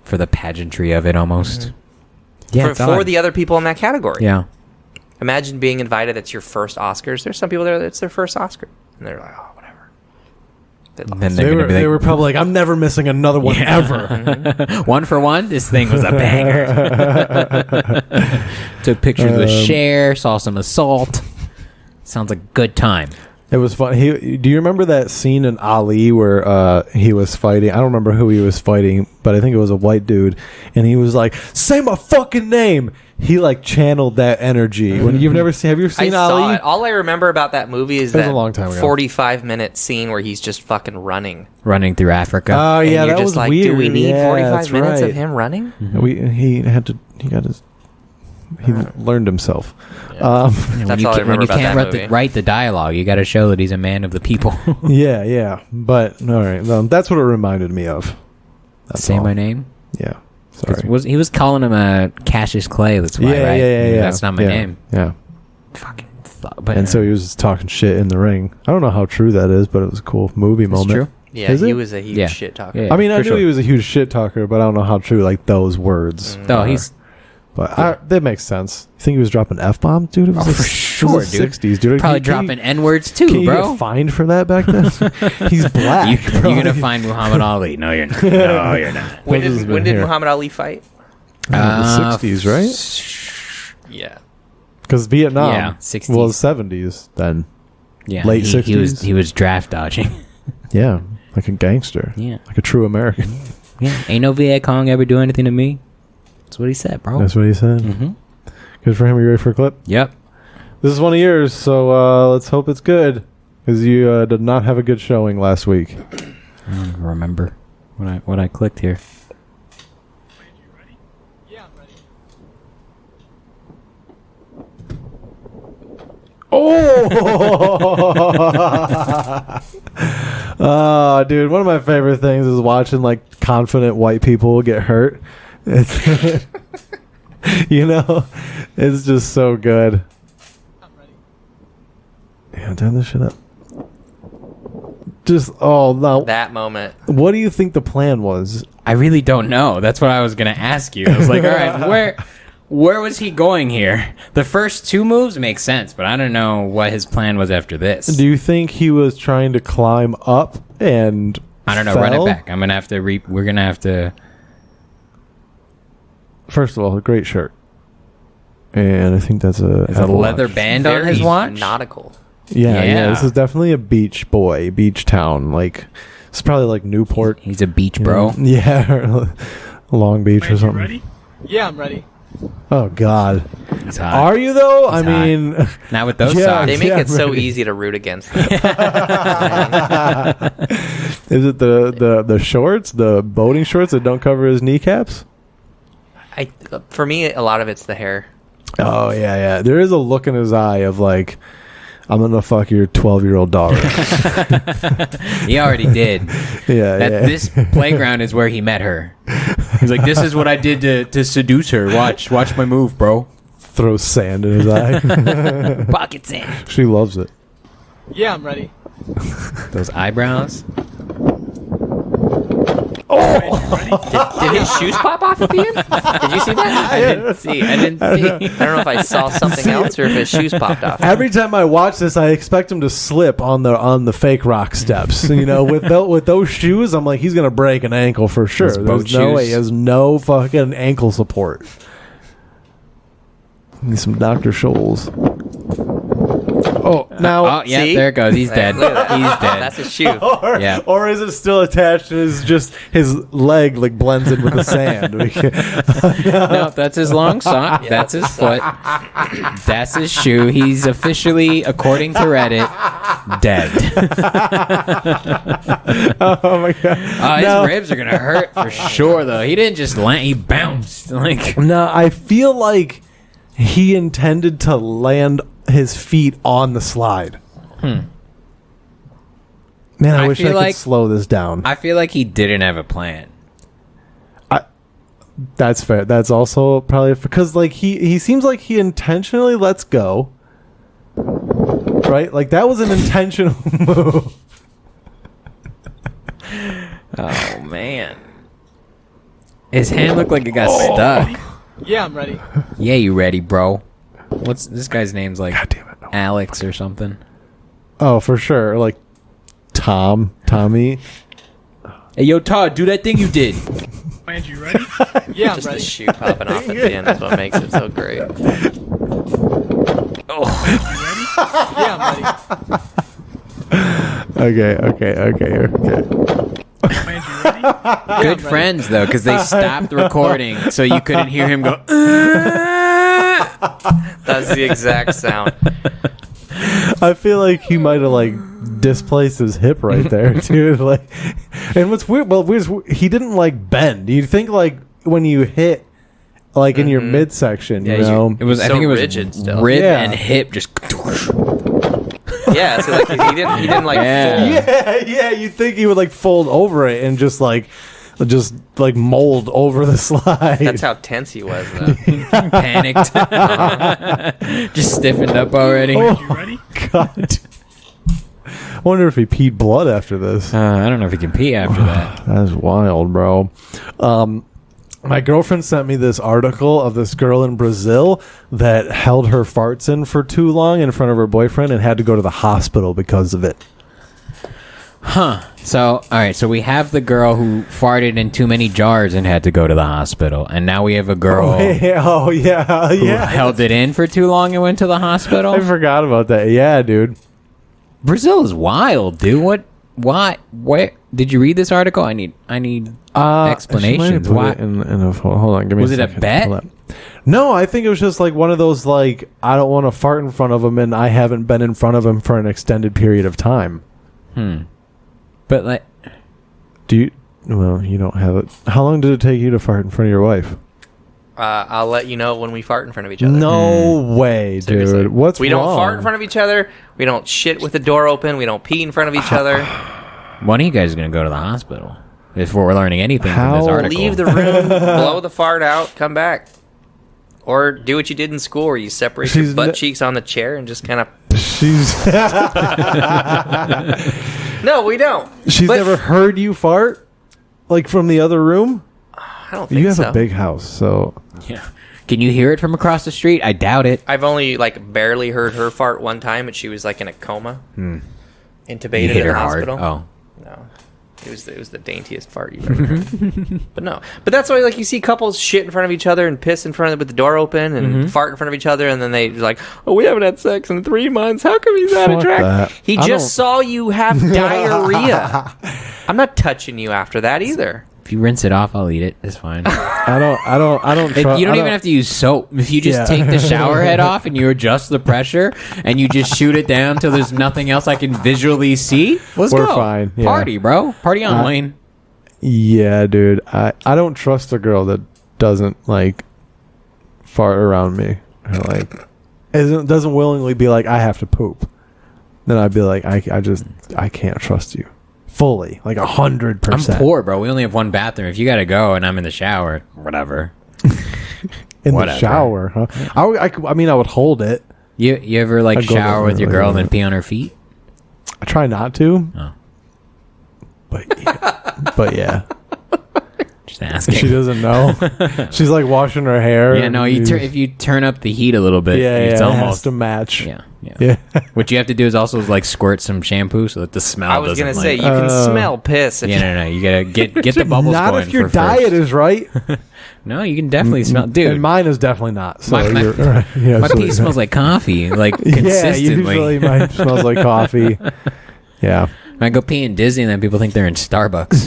For the pageantry of it, almost. Yeah, for the other people in that category. Yeah. Imagine being invited. That's your first Oscars. There's some people there that's their first Oscar, and they're like, oh, whatever. Then they're gonna be They like, were probably like, I'm never missing another one ever. 1 for 1, this thing was a banger. Took pictures with Cher, saw some assault. Sounds like a good time. It was fun. Do you remember that scene in Ali where he was fighting? I don't remember who he was fighting, but I think it was a white dude, and he was like, "Say my fucking name." He like channeled that energy. When you've never seen, have you ever seen Ali? Saw it. All I remember about that movie is was that a long time ago. 45-minute scene where he's just fucking running. Running through Africa. Oh And yeah, you're that just was like, weird. do we need Yeah, 45 that's minutes right. of him running? He learned himself. That's all I remember when you about can't that movie. write the dialogue, you got to show that he's a man of the people. Yeah. But all right, that's what it reminded me of. That's Say all. my name. Yeah. Sorry. He was calling him Cassius Clay. That's why, right? Yeah. That's not my name. Yeah. Fucking. But And so he was talking shit in the ring. I don't know how true that is, but it was a cool movie moment. true. Yeah, Is he it? was a huge Yeah. shit talker. Yeah. I mean, I For knew sure. he was a huge shit talker, but I don't know how true like those words. No, are. he's But that makes sense. You think he was dropping F-bombs, dude? It was for sure, dude. 60s, dude. probably Can you- dropping N-words too, Can you bro. get fined for that back then? He's black. You're bro. gonna find Muhammad Ali. No, you're not. No, you're not. When Moses has been did here. Muhammad Ali fight? The 60s, right? Yeah. Because Vietnam Yeah, 60s. was 70s then. Yeah, Late he was 60s? he was draft dodging. Yeah, like a gangster. Yeah, Like a true American. yeah. Ain't no Viet Cong ever do anything to me. That's what he said, bro. That's what he said. Mm-hmm. Good for him. You ready for a clip? Yep. This is one of yours, so let's hope it's good. Because you did not have a good showing last week. I don't remember what I clicked here. Oh, dude, one of my favorite things is watching like confident white people get hurt. It's it's just so good. Yeah, turn this shit up. Just no. That moment. What do you think the plan was? I really don't know. That's what I was gonna ask you. I was like, all right, where was he going here? The first two moves make sense, but I don't know what his plan was after this. Do you think he was trying to climb up and I don't know. fell? Run it back. I'm gonna have to. We're gonna have to. First of all, a great shirt, and I think that's a Is a Apple leather Watch. band on his Very watch? nautical. Yeah, Yeah. This is definitely a beach boy, beach town. Like it's probably like Newport, He's a beach bro. Yeah, or Long Beach or something. Ready? Yeah, I'm ready. Oh God, He's hot. are you though? He's I mean, Not with those Yeah. socks. They make Yeah, it so right. easy to root against them. is it the shorts, the boating shorts that don't cover his kneecaps? For me, a lot of it's the hair. Oh yeah. There is a look in his eye of like, I'm gonna fuck your 12-year-old daughter. He already did. Yeah. This playground is where he met her. He's like, this is what I did to seduce her. Watch my move, bro. Throws sand in his eye. Pocket sand. She loves it. Yeah, I'm ready. Those eyebrows. Did his shoes pop off at the end? Did you see that? I didn't see. I don't know if I saw something else or if his shoes popped off. Every time I watch this, I expect him to slip on the fake rock steps. With those shoes, I'm like, he's gonna break an ankle for sure. Those boat There's no way. shoes. He has no fucking ankle support. Need some Dr. Scholl's. Oh, now. Oh yeah, See? there it goes. He's dead. Look at that. He's dead. That's his shoe. Or, Yeah. or is it still attached and is just his leg like blends in with the sand? No, that's his long sock. That's his foot. That's his shoe. He's officially, according to Reddit, dead. Oh my god! His No. ribs are gonna hurt for sure, though. He didn't just land; he bounced. Like, No, I feel like he intended to land his feet on the slide. Man, I wish I feel could like- slow this down. I feel like he didn't have a plan. That's fair. That's also probably because like he seems like he intentionally lets go. Right? Like that was an intentional move. Oh man, his hand looked like it got stuck. Yeah, I'm ready. Yeah, you ready, bro? What's this guy's name's like? God damn it. No. Alex or something. Oh, for sure. Like Tommy. Hey, yo, Todd, do that thing you did. Andrew, you ready? Yeah, I'm Just the ready. shoe popping off at the end is what makes it so great. Yeah, I'm ready. Okay. Andrew, ready? Good friends though, because they stopped recording, so you couldn't hear him go. That's the exact sound. I feel like he might have like displaced his hip right there, dude. Like, and what's weird? Well, he didn't like bend. Do you think like when you hit like in your midsection, you know, it was. I So think it was rigid still. rib Yeah. and hip just. Yeah, so like he didn't like Yeah. yeah. You think he would like fold over it and just like mold over the slide. That's how tense he was, though. Panicked. Just stiffened up already. Andrew, ready? God. I wonder if he peed blood after this. I don't know if he can pee after that. That's wild, bro. My girlfriend sent me this article of this girl in Brazil that held her farts in for too long in front of her boyfriend and had to go to the hospital because of it. Huh. So, all right. So we have the girl who farted in too many jars and had to go to the hospital, and now we have a girl Oh, yeah. who held it in for too long and went to the hospital. I forgot about that. Yeah, dude. Brazil is wild, dude. What? Why? Where? Did you read this article? I need explanations. Why? Hold on. Give me Was a it a second. bet? Hold on. No, I think it was just like one of those like I don't want to fart in front of him, and I haven't been in front of him for an extended period of time. But like, Do you? Well, you don't have it. How long did it take you to fart in front of your wife? I'll let you know when we fart in front of each other. No way, Seriously. dude. What's we wrong? don't fart in front of each other. We don't shit with the door open. We don't pee in front of each other. one of you guys is gonna go to the hospital if we're learning anything from this How- article. Leave the room, blow the fart out, come back. Or do what you did in school where you separate your She's butt ne- cheeks on the chair and just kind of... She's No, we don't. she's But- never heard you fart, like from the other room. I don't think You have so. a big house, so Yeah. Can you hear it from across the street? I doubt it. I've only like barely heard her fart one time, and she was like in a coma, You intubated hit in her the hard. hospital. Oh. No, it was the daintiest fart you've ever heard. But no, but that's why like you see couples shit in front of each other and piss in front of with the door open and fart in front of each other, and then they like, oh, we haven't had sex in 3 months. How come he's not Fuck attracted? that. He I just don't- saw you have diarrhea. I'm not touching you after that either. If you rinse it off, I'll eat it. It's fine. I don't. You don't even have to use soap. If you just Yeah. take the shower head off and you adjust the pressure and you just shoot it down till there's nothing else I can visually see, let's We're go. fine, yeah. Party, bro. Party on, Wayne. Yeah, dude. I don't trust a girl that doesn't like fart around me or like doesn't willingly be like I have to poop. Then I'd be like I can't trust you fully, like 100%. I'm poor, bro. We only have one bathroom. If you gotta go and I'm in the shower, whatever. In Whatever. the shower, huh? I mean, I would hold it. You ever like I'd go shower there, with your like, girl and then pee on her feet? I try not to. Oh. But yeah. Just asking. She doesn't know. She's like washing her hair. Yeah, no. If you turn up the heat a little bit, yeah, it's it has almost to match. yeah. Yeah. What you have to do is also like squirt some shampoo so that the smell. I was gonna doesn't, say like, you can smell piss. If Yeah, no. You gotta get the bubbles Not going. if your for diet first. is right. No, you can definitely smell, dude. And mine is definitely not. So My- you're right. Yeah, My so- pee smells like coffee, like Yeah, consistently. usually mine smells like coffee. Yeah. I go pee in Disney, and then people think they're in Starbucks.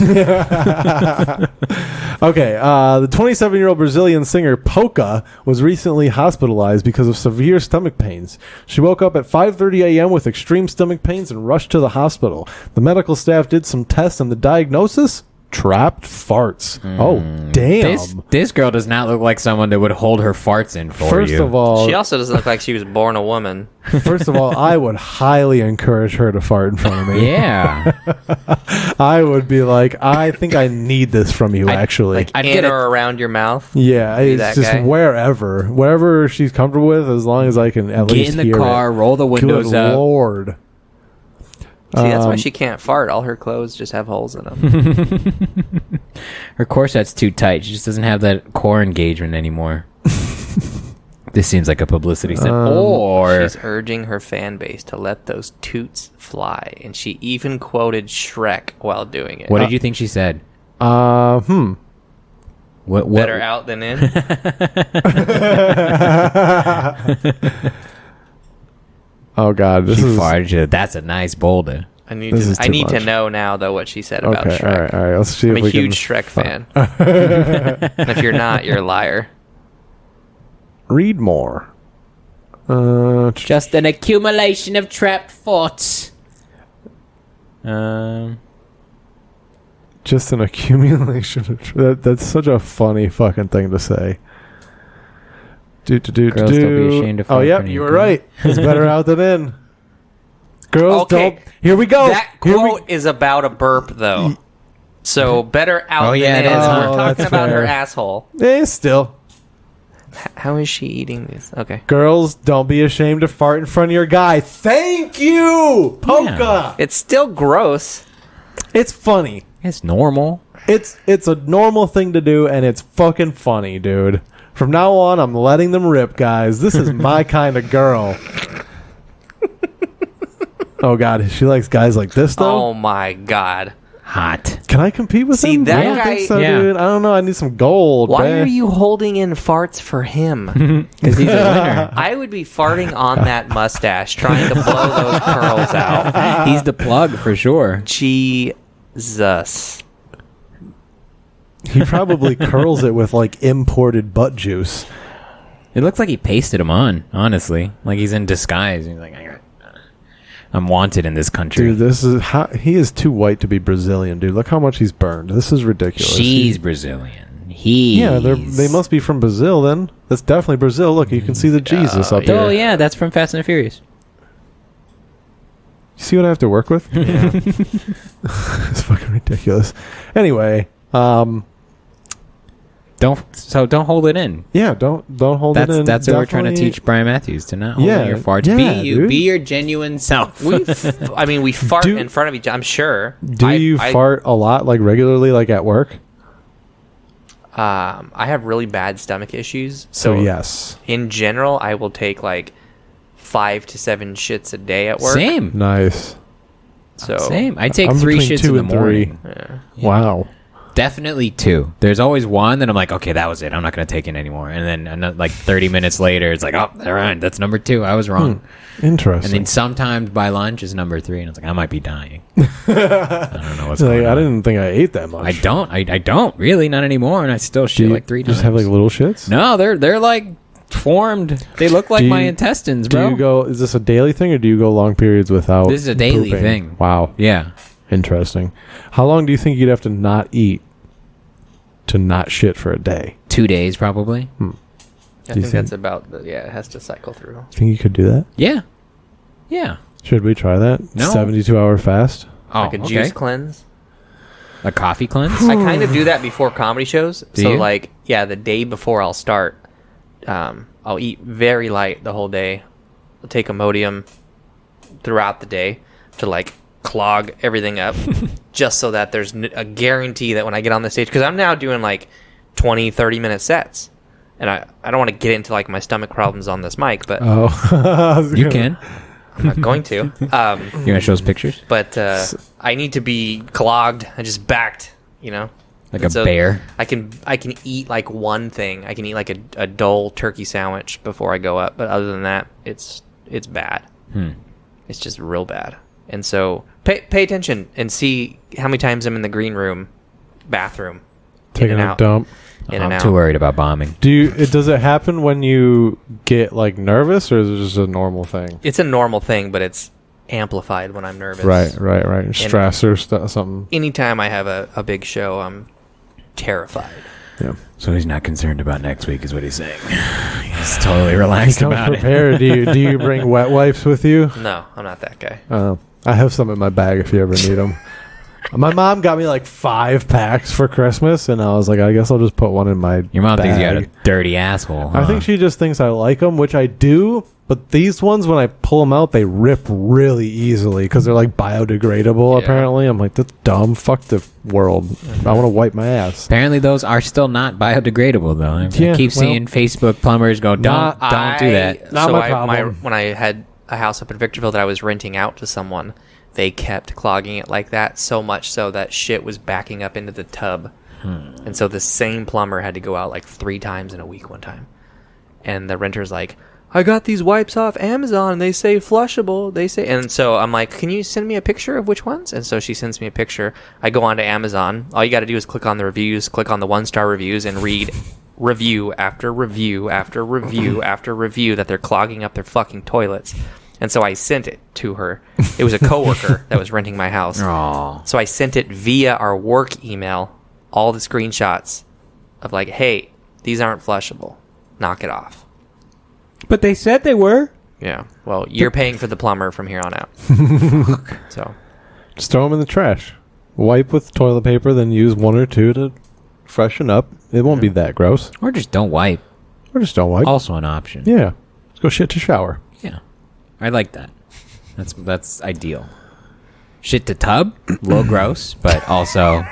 Okay. The 27-year-old Brazilian singer Polka was recently hospitalized because of severe stomach pains. She woke up at 5:30 a.m. with extreme stomach pains and rushed to the hospital. The medical staff did some tests, and the diagnosis: trapped farts. Oh, damn. This girl does not look like someone that would hold her farts in for First you. of all, She also doesn't look like she was born a woman. I would highly encourage her to fart in front of me. Yeah, I would be like, I think I need this from you, actually. I'd In get or around your mouth. Yeah, Be it's that just guy. wherever she's comfortable with, as long as I can at get least in the hear car, it. roll the windows Good up. Lord. See, that's why she can't fart. All her clothes just have holes in them. Her corset's too tight. She just doesn't have that core engagement anymore. This seems like a publicity stunt. Or She's urging her fan base to let those toots fly, and she even quoted Shrek while doing it. what did you think she said? What? Better out than in? Oh God, this She is farted. That's a nice boulder. I need This is to. I too need to much. know now though what she said about Okay, Shrek. all right. Let's see I'm if a we huge can Shrek fan. And if you're not, you're a liar. read more. Just an accumulation of trapped thoughts. Just an accumulation of that's such a funny fucking thing to say. Girls don't be ashamed to Oh, fart yep, for you were anything. right. It's better out than in. Girls Okay. don't. Here we go. That Here we- quote is about a burp, though. So better out Oh, yeah, than it in. is. We're Oh, talking that's about her fair. asshole. Still. How is she eating this? Okay. Girls, don't be ashamed to fart in front of your guy. Thank you, Polka. It's still gross. It's funny. It's normal. It's a normal thing to do, and it's fucking funny, dude. From now on, I'm letting them rip, guys. This is my kind of girl. Oh God, she likes guys like this though. Oh my god. Hot. Can I compete with See, him? that I don't guy- think so, Yeah. dude. I don't know. I need some gold. Why man. are you holding in farts for him? Because he's a winner. I would be farting on that mustache, trying to blow those curls out. He's the plug for sure. Jesus. He probably curls it with like imported butt juice. It looks like he pasted him on, honestly. Like he's in disguise. He's like, I'm wanted in this country. Dude, this is he is too white to be Brazilian, dude. Look how much he's burned. This is ridiculous. She's Brazilian. Yeah, they must be from Brazil then. That's definitely Brazil. Look, you can see the Jesus up there. Oh, yeah, that's from Fast and the Furious. You see what I have to work with? It's fucking ridiculous. Anyway, Don't hold it in. yeah, don't hold it in. That's what we're trying to Definitely- teach Brian Matthews to not hold Yeah, in your farts. yeah, be you. dude. Be your genuine self. We fart Do- in front of each other, I'm sure. Do you fart a lot, like regularly, like at work? I have really bad stomach issues. So So, yes, in general, I will take like 5 to 7 shits a day at work. Same. nice. So Same. I take I'm 3 between shits 2 in the and 3. morning. Yeah. Wow. Definitely 2. There's always one that I'm like, okay, that was it. I'm not going to take it anymore. And then like 30 minutes later, it's like, oh, all right, that's number 2. I was wrong. Interesting. And then sometimes by lunch is number 3, and it's like I might be dying. I don't know what's Like, going I on. didn't think I ate that much. I don't really, not anymore, and I still Do shit you like 3 times. just have like little shits? No, they're like formed. They look like Do my you- intestines, Do bro. you go? Is this a daily thing, or do you go long periods without? This is a daily pooping? thing. Wow, Yeah, interesting. How long do you think you'd have to not eat to not shit for a day? 2 days probably. I Do you think think- that's about it has to cycle through. Think you could do that? Yeah. Should we try that? No. 72-hour fast. Oh, Like a okay. juice cleanse. A coffee cleanse. I kind of do that before comedy shows. Do So you? like, yeah, the day before I'll start, I'll eat very light the whole day. I'll take Imodium throughout the day to like clog everything up, just so that there's a guarantee that when I get on the stage, because I'm now doing like 20, 30-minute sets. And I don't want to get into like my stomach problems on this mic, but Oh, You can. I'm not going to. You gonna show us pictures But I need to be clogged and just backed, you know? like And a bear? I can eat like one thing. I can eat like a dull turkey sandwich before I go up. But other than that, it's bad. It's just real bad. And so pay attention and see how many times I'm in the green room, bathroom, taking in and a out, dump. in and I'm out. too worried about bombing. Does it happen when you get like nervous, or is it just a normal thing? It's a normal thing, but it's amplified when I'm nervous. Right. Stress or something. Anytime I have a big show, I'm terrified. Yeah. So he's not concerned about next week, is what he's saying. He's totally relaxed Come about it. prepared. Do you bring wet wipes with you? No, I'm not that guy. I have some in my bag if you ever need them. My mom got me like 5 packs for Christmas, and I was like, I guess I'll just put one in my Your mom thinks you got bag. a dirty asshole. I think she just thinks I like them, which I do. But these ones, when I pull them out, they rip really easily because they're like biodegradable. Yeah. Apparently, I'm like, that's dumb. Fuck the world. I want to wipe my ass. Apparently, those are still not biodegradable, though. I Yeah, keep seeing Facebook plumbers go, don't do that. Not my problem. When I had a house up in Victorville that I was renting out to someone, they kept clogging it like that, so much so that shit was backing up into the tub. And so the same plumber had to go out like 3 times in a week one time. And the renter's like, I got these wipes off Amazon and they say flushable. And so I'm like, can you send me a picture of which ones? And so she sends me a picture. I go onto Amazon. All you got to do is click on the reviews, click on the 1-star reviews, and read review after review after review after review that they're clogging up their fucking toilets. And so I sent it to her. It was a coworker that was renting my house. Aww. So I sent it via our work email, all the screenshots of like, hey, these aren't flushable. Knock it off. But they said they were. Yeah. Well, you're paying for the plumber from here on out. So Just throw them in the trash. Wipe with toilet paper, then use 1 or 2 to freshen up. It won't be that gross. Or just don't wipe. Or just don't wipe. Also an option. Yeah. Let's go shit to shower. Yeah. I like that. That's ideal. Shit to tub, a little gross, but also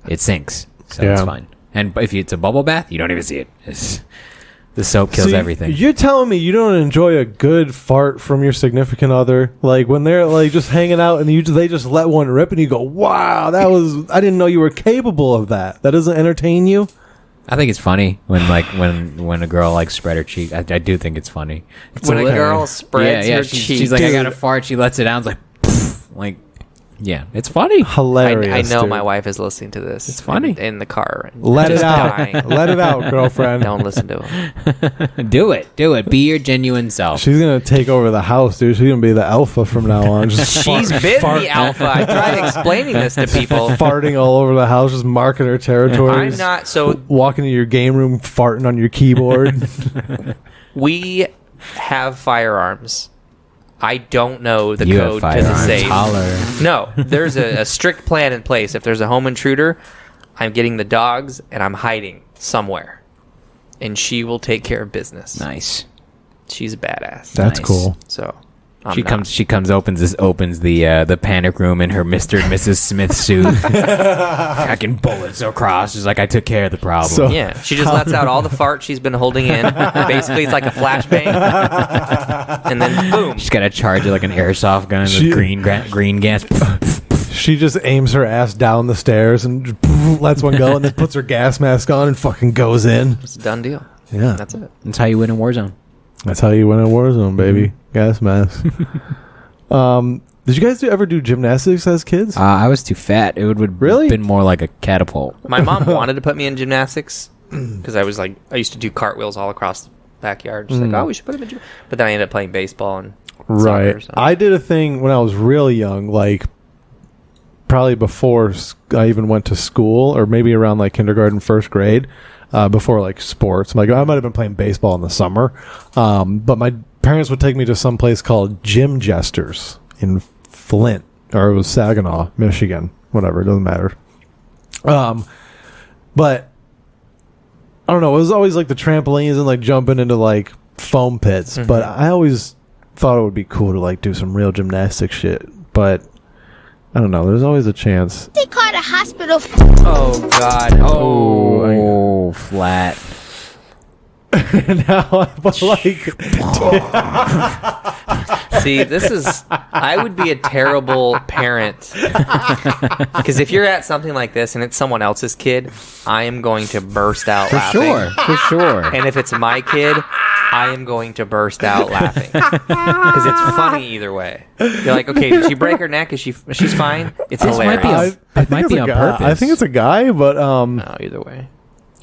it sinks, so it's fine. And if it's a bubble bath, you don't even see it. The soap kills everything. You're telling me you don't enjoy a good fart from your significant other? Like when they're like just hanging out and they just let one rip and you go, wow, I didn't know you were capable of that. That doesn't entertain you? I think it's funny when a girl like spread her cheek. I do think it's funny. when a girl spreads her cheek. She's like, I got a fart. She lets it out. It's like, poof, like, yeah, it's funny. Hilarious. I know dude. my wife is listening to this. It's funny. In the car. Let it just out. dying. Let it out, girlfriend. Don't listen to him. Do it. Be your genuine self. She's going to take over the house, dude. She's going to be the alpha from now on. Just She's been the alpha. I tried explaining this to people. farting all over the house, just marking her territories. I'm not so. Walking to your game room, farting on your keyboard. We have firearms. I don't know the You code have to the firearms. safe. Holler. No, there's a strict plan in place. If there's a home intruder, I'm getting the dogs and I'm hiding somewhere, and she will take care of business. Nice. She's a badass. That's Nice. cool. So She comes, opens the panic room in her Mr. and Mrs. Smith suit, cracking bullets across. She's like, I took care of the problem. So- Yeah, she just lets out all the fart she's been holding in. Basically, it's like a flashbang, and then boom. She's got to charge it like an airsoft gun She- with green gas. She just aims her ass down the stairs and lets one go and then puts her gas mask on and fucking goes in. It's a done deal. Yeah. That's it. That's how you win in Warzone. That's how you win a Warzone, baby. Gas mask. Did you guys ever do gymnastics as kids? I was too fat. It would Really? been more like a catapult. My mom wanted to put me in gymnastics because I used to do cartwheels all across the backyard. She's like, oh, we should put him in gym. But then I ended up playing baseball and Right. soccer, so. I did a thing when I was really young, like probably before I even went to school, or maybe around like kindergarten, first grade, before like sports. Like I might have been playing baseball in the summer, but my parents would take me to some place called Gym Jesters in Flint, or it was Saginaw, Michigan, whatever, it doesn't matter. But I don't know, it was always like the trampolines and like jumping into like foam pits, but I always thought it would be cool to like do some real gymnastic shit, but I don't know, there's always a chance. They called a hospital. Oh, God. Oh, flat. Now, but like, See, I would be a terrible parent. Because if you're at something like this and it's someone else's kid, I am going to burst out laughing. For sure. And if it's my kid, I am going to burst out laughing. Because it's funny either way. You're like, okay, did she break her neck? She's fine? It's This might hilarious. be I It might think be it's a on guy. purpose. I think it's a guy, but No, either way.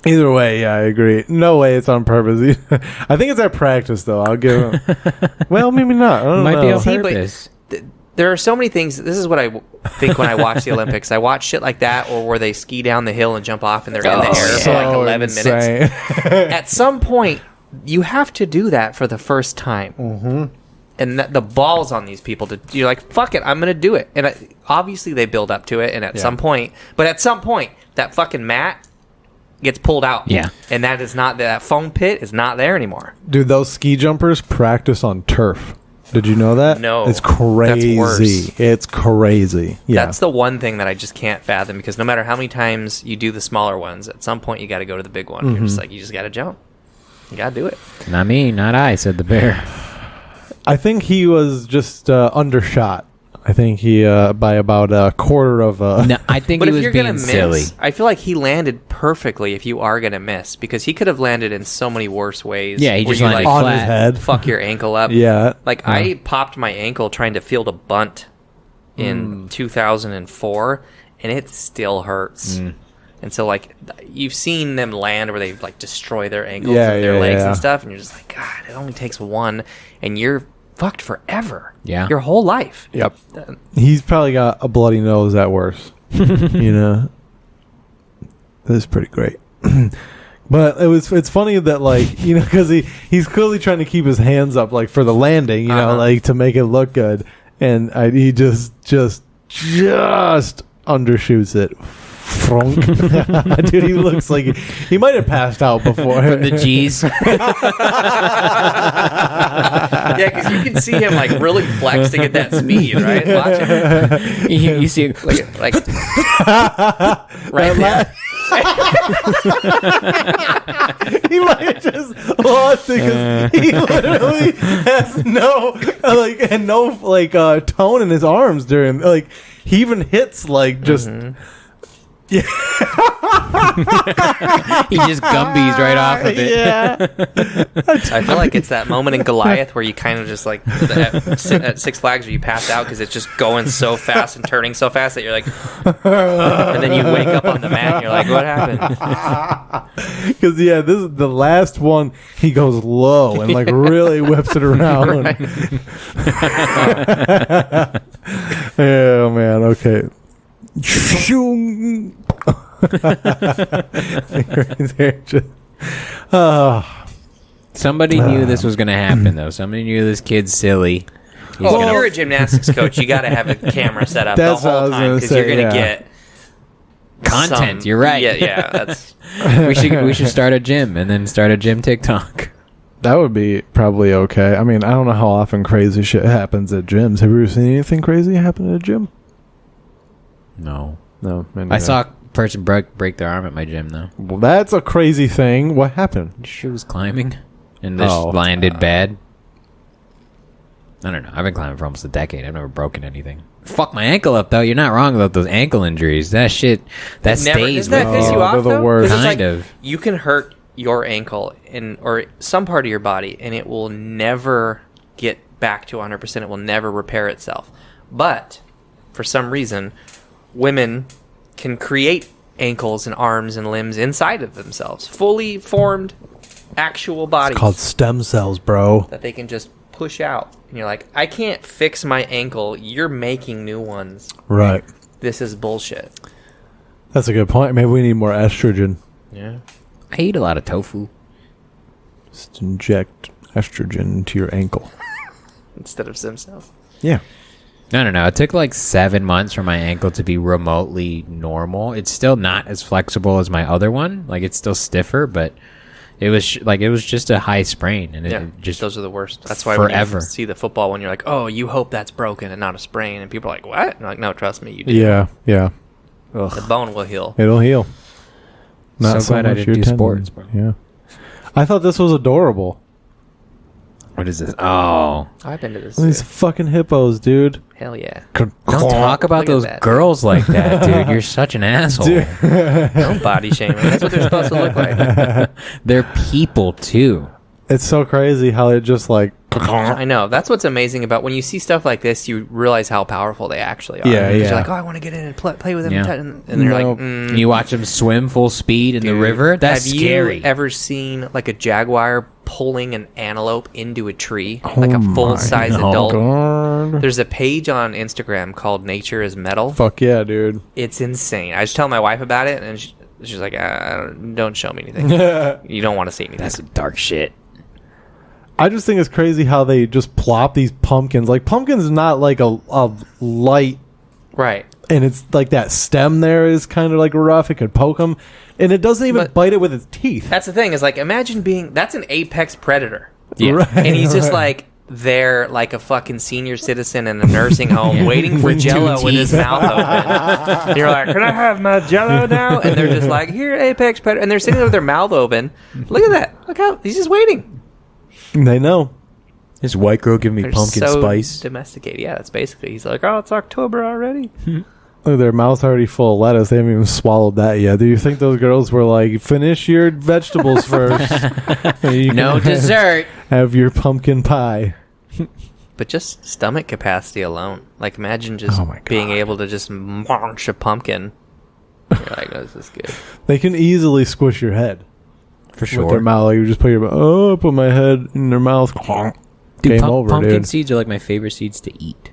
either way, yeah, I agree. No way it's on purpose. I think it's at practice, though. I'll give him. Well, maybe not. I don't Might be know. on See, but purpose. there are so many things. This is what I think when I watch the Olympics. I watch shit like that, or where they ski down the hill and jump off and they're in the air for like 11 minutes. insane. At some point, you have to do that for the first time. Mm-hmm. And the balls on these people you're like, fuck it, I'm gonna do it. And obviously they build up to it, and at some point, that fucking mat gets pulled out. Yeah. And that foam pit is not there anymore. Dude, those ski jumpers practice on turf. Did you know that? No. It's crazy. That's worse. It's crazy. Yeah. That's the one thing that I just can't fathom, because no matter how many times you do the smaller ones, at some point you got to go to the big one. You're just like, you just got to jump. You got to do it. Not me, not I, said the bear. I think he was just undershot. I think he by about a quarter of a. No, I think But he if was you're being gonna miss, silly. I feel like he landed perfectly. If you are gonna miss, because he could have landed in so many worse ways. Yeah, he where just you, landed like, on flat. his head. fuck your ankle up. Yeah. Like I popped my ankle trying to field a bunt in 2004, and it still hurts. And so, like, you've seen them land where they like destroy their ankles and their legs and stuff, and you're just like, God, it only takes one, and you're fucked forever. Yeah. Your whole life. Yep. He's probably got a bloody nose at worst. You know, that's pretty great. But it's funny that, like, you know, because he's clearly trying to keep his hands up, like, for the landing, you know, like to make it look good, and he just undershoots it. Frunk. Dude, he looks like he might have passed out before. From the G's. Yeah, because you can see him like really flexing at that speed, right? Watch him. you see it. Like right there. He might have just lost it because he literally has no tone in his arms during, like, he even hits like just. He just Gumbies right off of it. Yeah. I feel like it's that moment in Goliath where you kind of just like at Six Flags where you pass out because it's just going so fast and turning so fast that you're like, and then you wake up on the mat and you're like, what happened? Because this is the last one. He goes low and like really whips it around. Oh man. Okay. Somebody knew this was going to happen, though. Somebody knew this kid's silly. If you're a gymnastics coach, you got to have a camera set up the That's what I whole was time gonna because say, you're going to yeah. get Content, you're right. Yeah, that's we should start a gym and then start a gym TikTok. That would be probably okay. I mean, I don't know how often crazy shit happens at gyms. Have you ever seen anything crazy happen at a gym? No. No. I saw a person break their arm at my gym, though. Well, that's a crazy thing. What happened? She was climbing and just landed bad. I don't know. I've been climbing for almost a decade. I've never broken anything. Fuck my ankle up, though. You're not wrong about those ankle injuries. That shit, that stays doesn't that with piss you. you off, they're the though? 'Cause worst. it's Kind like, of. you can hurt your ankle or some part of your body, and it will never get back to 100%. It will never repair itself. But for some reason, women can create ankles and arms and limbs inside of themselves, fully formed, actual bodies It's called stem cells, bro. that they can just push out. And you're like, I can't fix my ankle. You're making new ones. Right. This is bullshit. That's a good point. Maybe we need more estrogen. Yeah. I eat a lot of tofu. Just inject estrogen into your ankle. Instead of stem cells. Yeah. No. It took like 7 months for my ankle to be remotely normal. It's still not as flexible as my other one. Like, it's still stiffer, but it was it was just a high sprain, and it just those are the worst. That's why forever. when you see the football one, you're like, oh, you hope that's broken and not a sprain, and people are like, what? And I'm like, no, trust me, you do. Yeah. Yeah. The bone will heal. It'll heal. So glad I much didn't your do tendons. sports, bro. Yeah. I thought this was adorable. What is this? Oh, I've been to this. These fucking hippos, dude. Hell yeah. don't talk about Look at those that. girls like that, dude. You're such an asshole. Dude. Don't body shaming. That's what they're supposed to look like. They're people too. It's so crazy how it just like. I know. That's what's amazing about when you see stuff like this, you realize how powerful they actually are. Yeah, Because yeah. you're like, oh, I want to get in and play with them. Yeah. And they're Nope. like, You watch them swim full speed in the Dude, river. That's have scary. you ever seen like a jaguar pulling an antelope into a tree, like a full-size adult? God. There's a page on Instagram called Nature is Metal. Fuck yeah, dude. It's insane. I just tell my wife about it, and she's like, don't show me anything. You don't want to see anything. That's some dark shit. I just think it's crazy how they just plop these pumpkins. Like, pumpkins is not like a light, Right. and it's like that stem there is kind of like rough. It could poke them, and it doesn't even But- bite it with its teeth. That's the thing, is like, imagine that's an apex predator. Yeah. Right, And he's just right. like there like a fucking senior citizen in a nursing home waiting for With two Jello with his teeth. mouth open. You're like, can I have my Jello now? And they're just like, here, apex predator. And they're sitting there with their mouth open. Look at that. Look how he's just waiting. They know. This white girl giving me They're pumpkin so spice. domesticated. Yeah, that's basically. He's like, oh, it's October already. Look, their mouth's already full of lettuce. They haven't even swallowed that yet. Do you think those girls were like, finish your vegetables first? And you No can dessert. Have your pumpkin pie. But just stomach capacity alone. Like, imagine just Oh my God. being able to just munch a pumpkin. You're like, oh, this is good. They can easily squish your head For with their sure. mouth. Like, you just put my head in their mouth. Dude, Game over, pumpkin dude. seeds are like my favorite seeds to eat.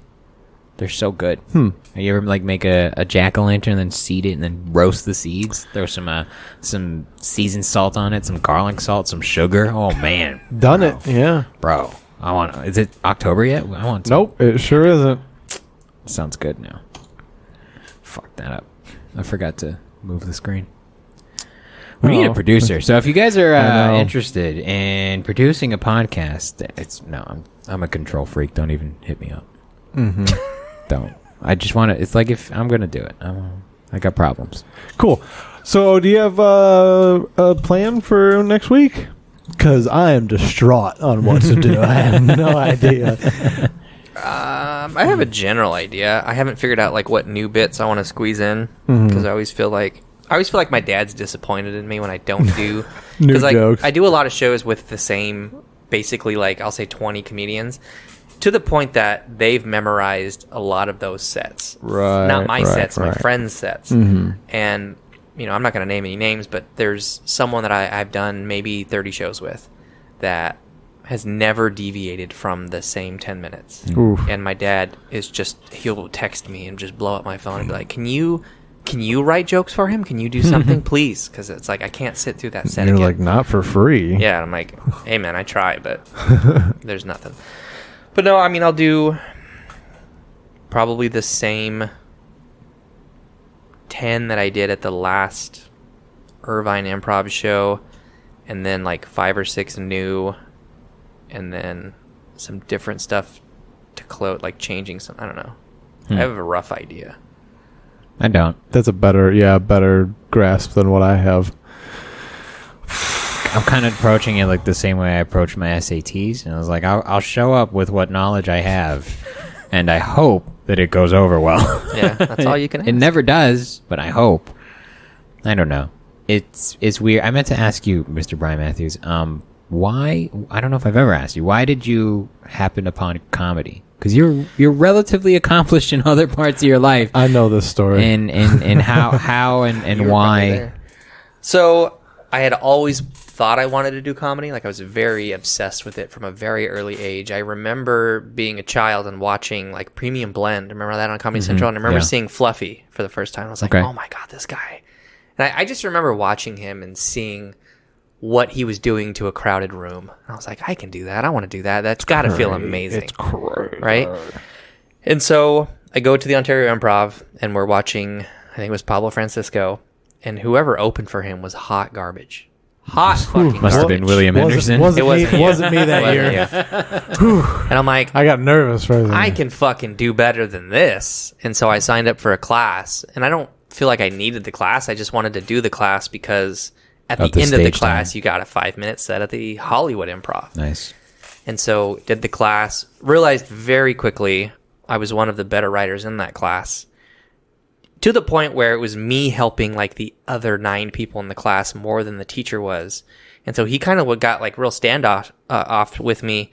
They're so good. Hmm. You ever like make a jack-o'-lantern and then seed it and then roast the seeds? Throw some seasoned salt on it, some garlic salt, some sugar. Oh man, Done it. Yeah. bro! I want. Is it October yet? I want. Some. Nope, it sure isn't. Sounds good now. Fuck that up. I forgot to move the screen. We need a Oh. producer. So if you guys are I know. interested in producing a podcast, I'm a control freak. Don't even hit me up. Mm-hmm. Don't. I just want to. It's like if I'm gonna do it, I got problems. Cool. So, do you have a plan for next week? Because I am distraught on what to do. I have no idea. I have a general idea. I haven't figured out like what new bits I want to squeeze in because I always feel like my dad's disappointed in me when I don't do New like jokes. I do a lot of shows with the same, basically like I'll say 20 comedians, to the point that they've memorized a lot of those sets. Right. Not my sets, my right. friends' sets. Mm-hmm. And I'm not going to name any names, but there's someone that I've done maybe 30 shows with that has never deviated from the same 10 minutes. Oof. And my dad he'll text me and just blow up my phone and be like, can you write jokes for him? Can you do something, please? Because it's like, I can't sit through that set You're again. like, not for free. Yeah, I'm like, hey man, I try, but there's nothing. But no, I mean, I'll do probably the same 10 that I did at the last Irvine Improv show, and then like 5 or 6 new, and then some different stuff to close, like changing some. I don't know. I have a rough idea. I don't. That's a better grasp than what I have. I'm kind of approaching it like the same way I approach my SATs, and I was like, I'll show up with what knowledge I have, and I hope that it goes over well. Yeah, that's all you can ask. It never does, but I hope. I don't know. It's weird. I meant to ask you, Mr. Brian Matthews, why? I don't know if I've ever asked you. Why did you happen upon comedy? Because you're relatively accomplished in other parts of your life, I know this story. and how and You were why. probably there. So I had always thought I wanted to do comedy. Like I was very obsessed with it from a very early age. I remember being a child and watching like Premium Blend. Remember that on Comedy Central? And I remember Yeah. seeing Fluffy for the first time. I was like, Okay. oh my God, this guy. And I just remember watching him and seeing what he was doing to a crowded room. And I was like, I can do that. I want to do that. That's got to feel amazing. It's great. Right? And so I go to the Ontario Improv and we're watching, I think it was Pablo Francisco, and whoever opened for him was hot garbage. Hot fucking Must have been garbage. William Henderson. Wasn't It me, wasn't- wasn't me that Wasn't year. you. And I'm like, I got nervous for that. I can fucking do better than this. And so I signed up for a class, and I don't feel like I needed the class. I just wanted to do the class because at the Of the end of the stage class, time. you got a 5-minute set at the Hollywood Improv. Nice. And so did the class, realized very quickly I was one of the better writers in that class, to the point where it was me helping like the other 9 people in the class more than the teacher was. And so he kind of got like real standoff off with me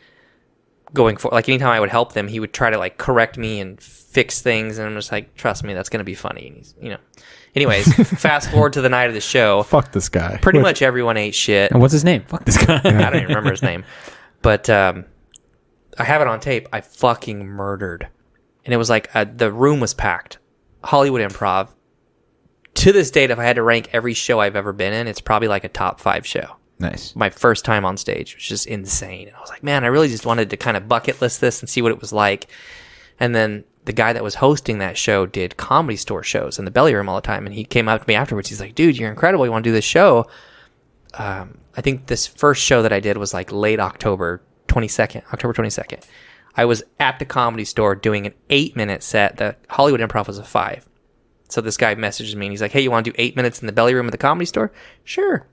going for, like anytime I would help them, he would try to like correct me and fix things. And I'm just like, trust me, that's going to be funny. And he's, anyways, fast forward to the night of the show. Fuck this guy. Pretty much everyone ate shit. And what's his name? Fuck this guy. I don't even remember his name, but I have it on tape. I fucking murdered, and it was like the room was packed. Hollywood Improv. To this date, if I had to rank every show I've ever been in, it's probably like a top 5 show. Nice. My first time on stage was just insane, and I was like, man, I really just wanted to kind of bucket list this and see what it was like. And then the guy that was hosting that show did Comedy Store shows in the Belly Room all the time, and he came up to me afterwards. He's like, dude, you're incredible. You want to do this show? I think this first show that I did was like late October 22nd. I was at the Comedy Store doing an 8-minute set. The Hollywood Improv was a 5. So this guy messages me and he's like, hey, you want to do 8 minutes in the Belly Room at the Comedy Store? Sure.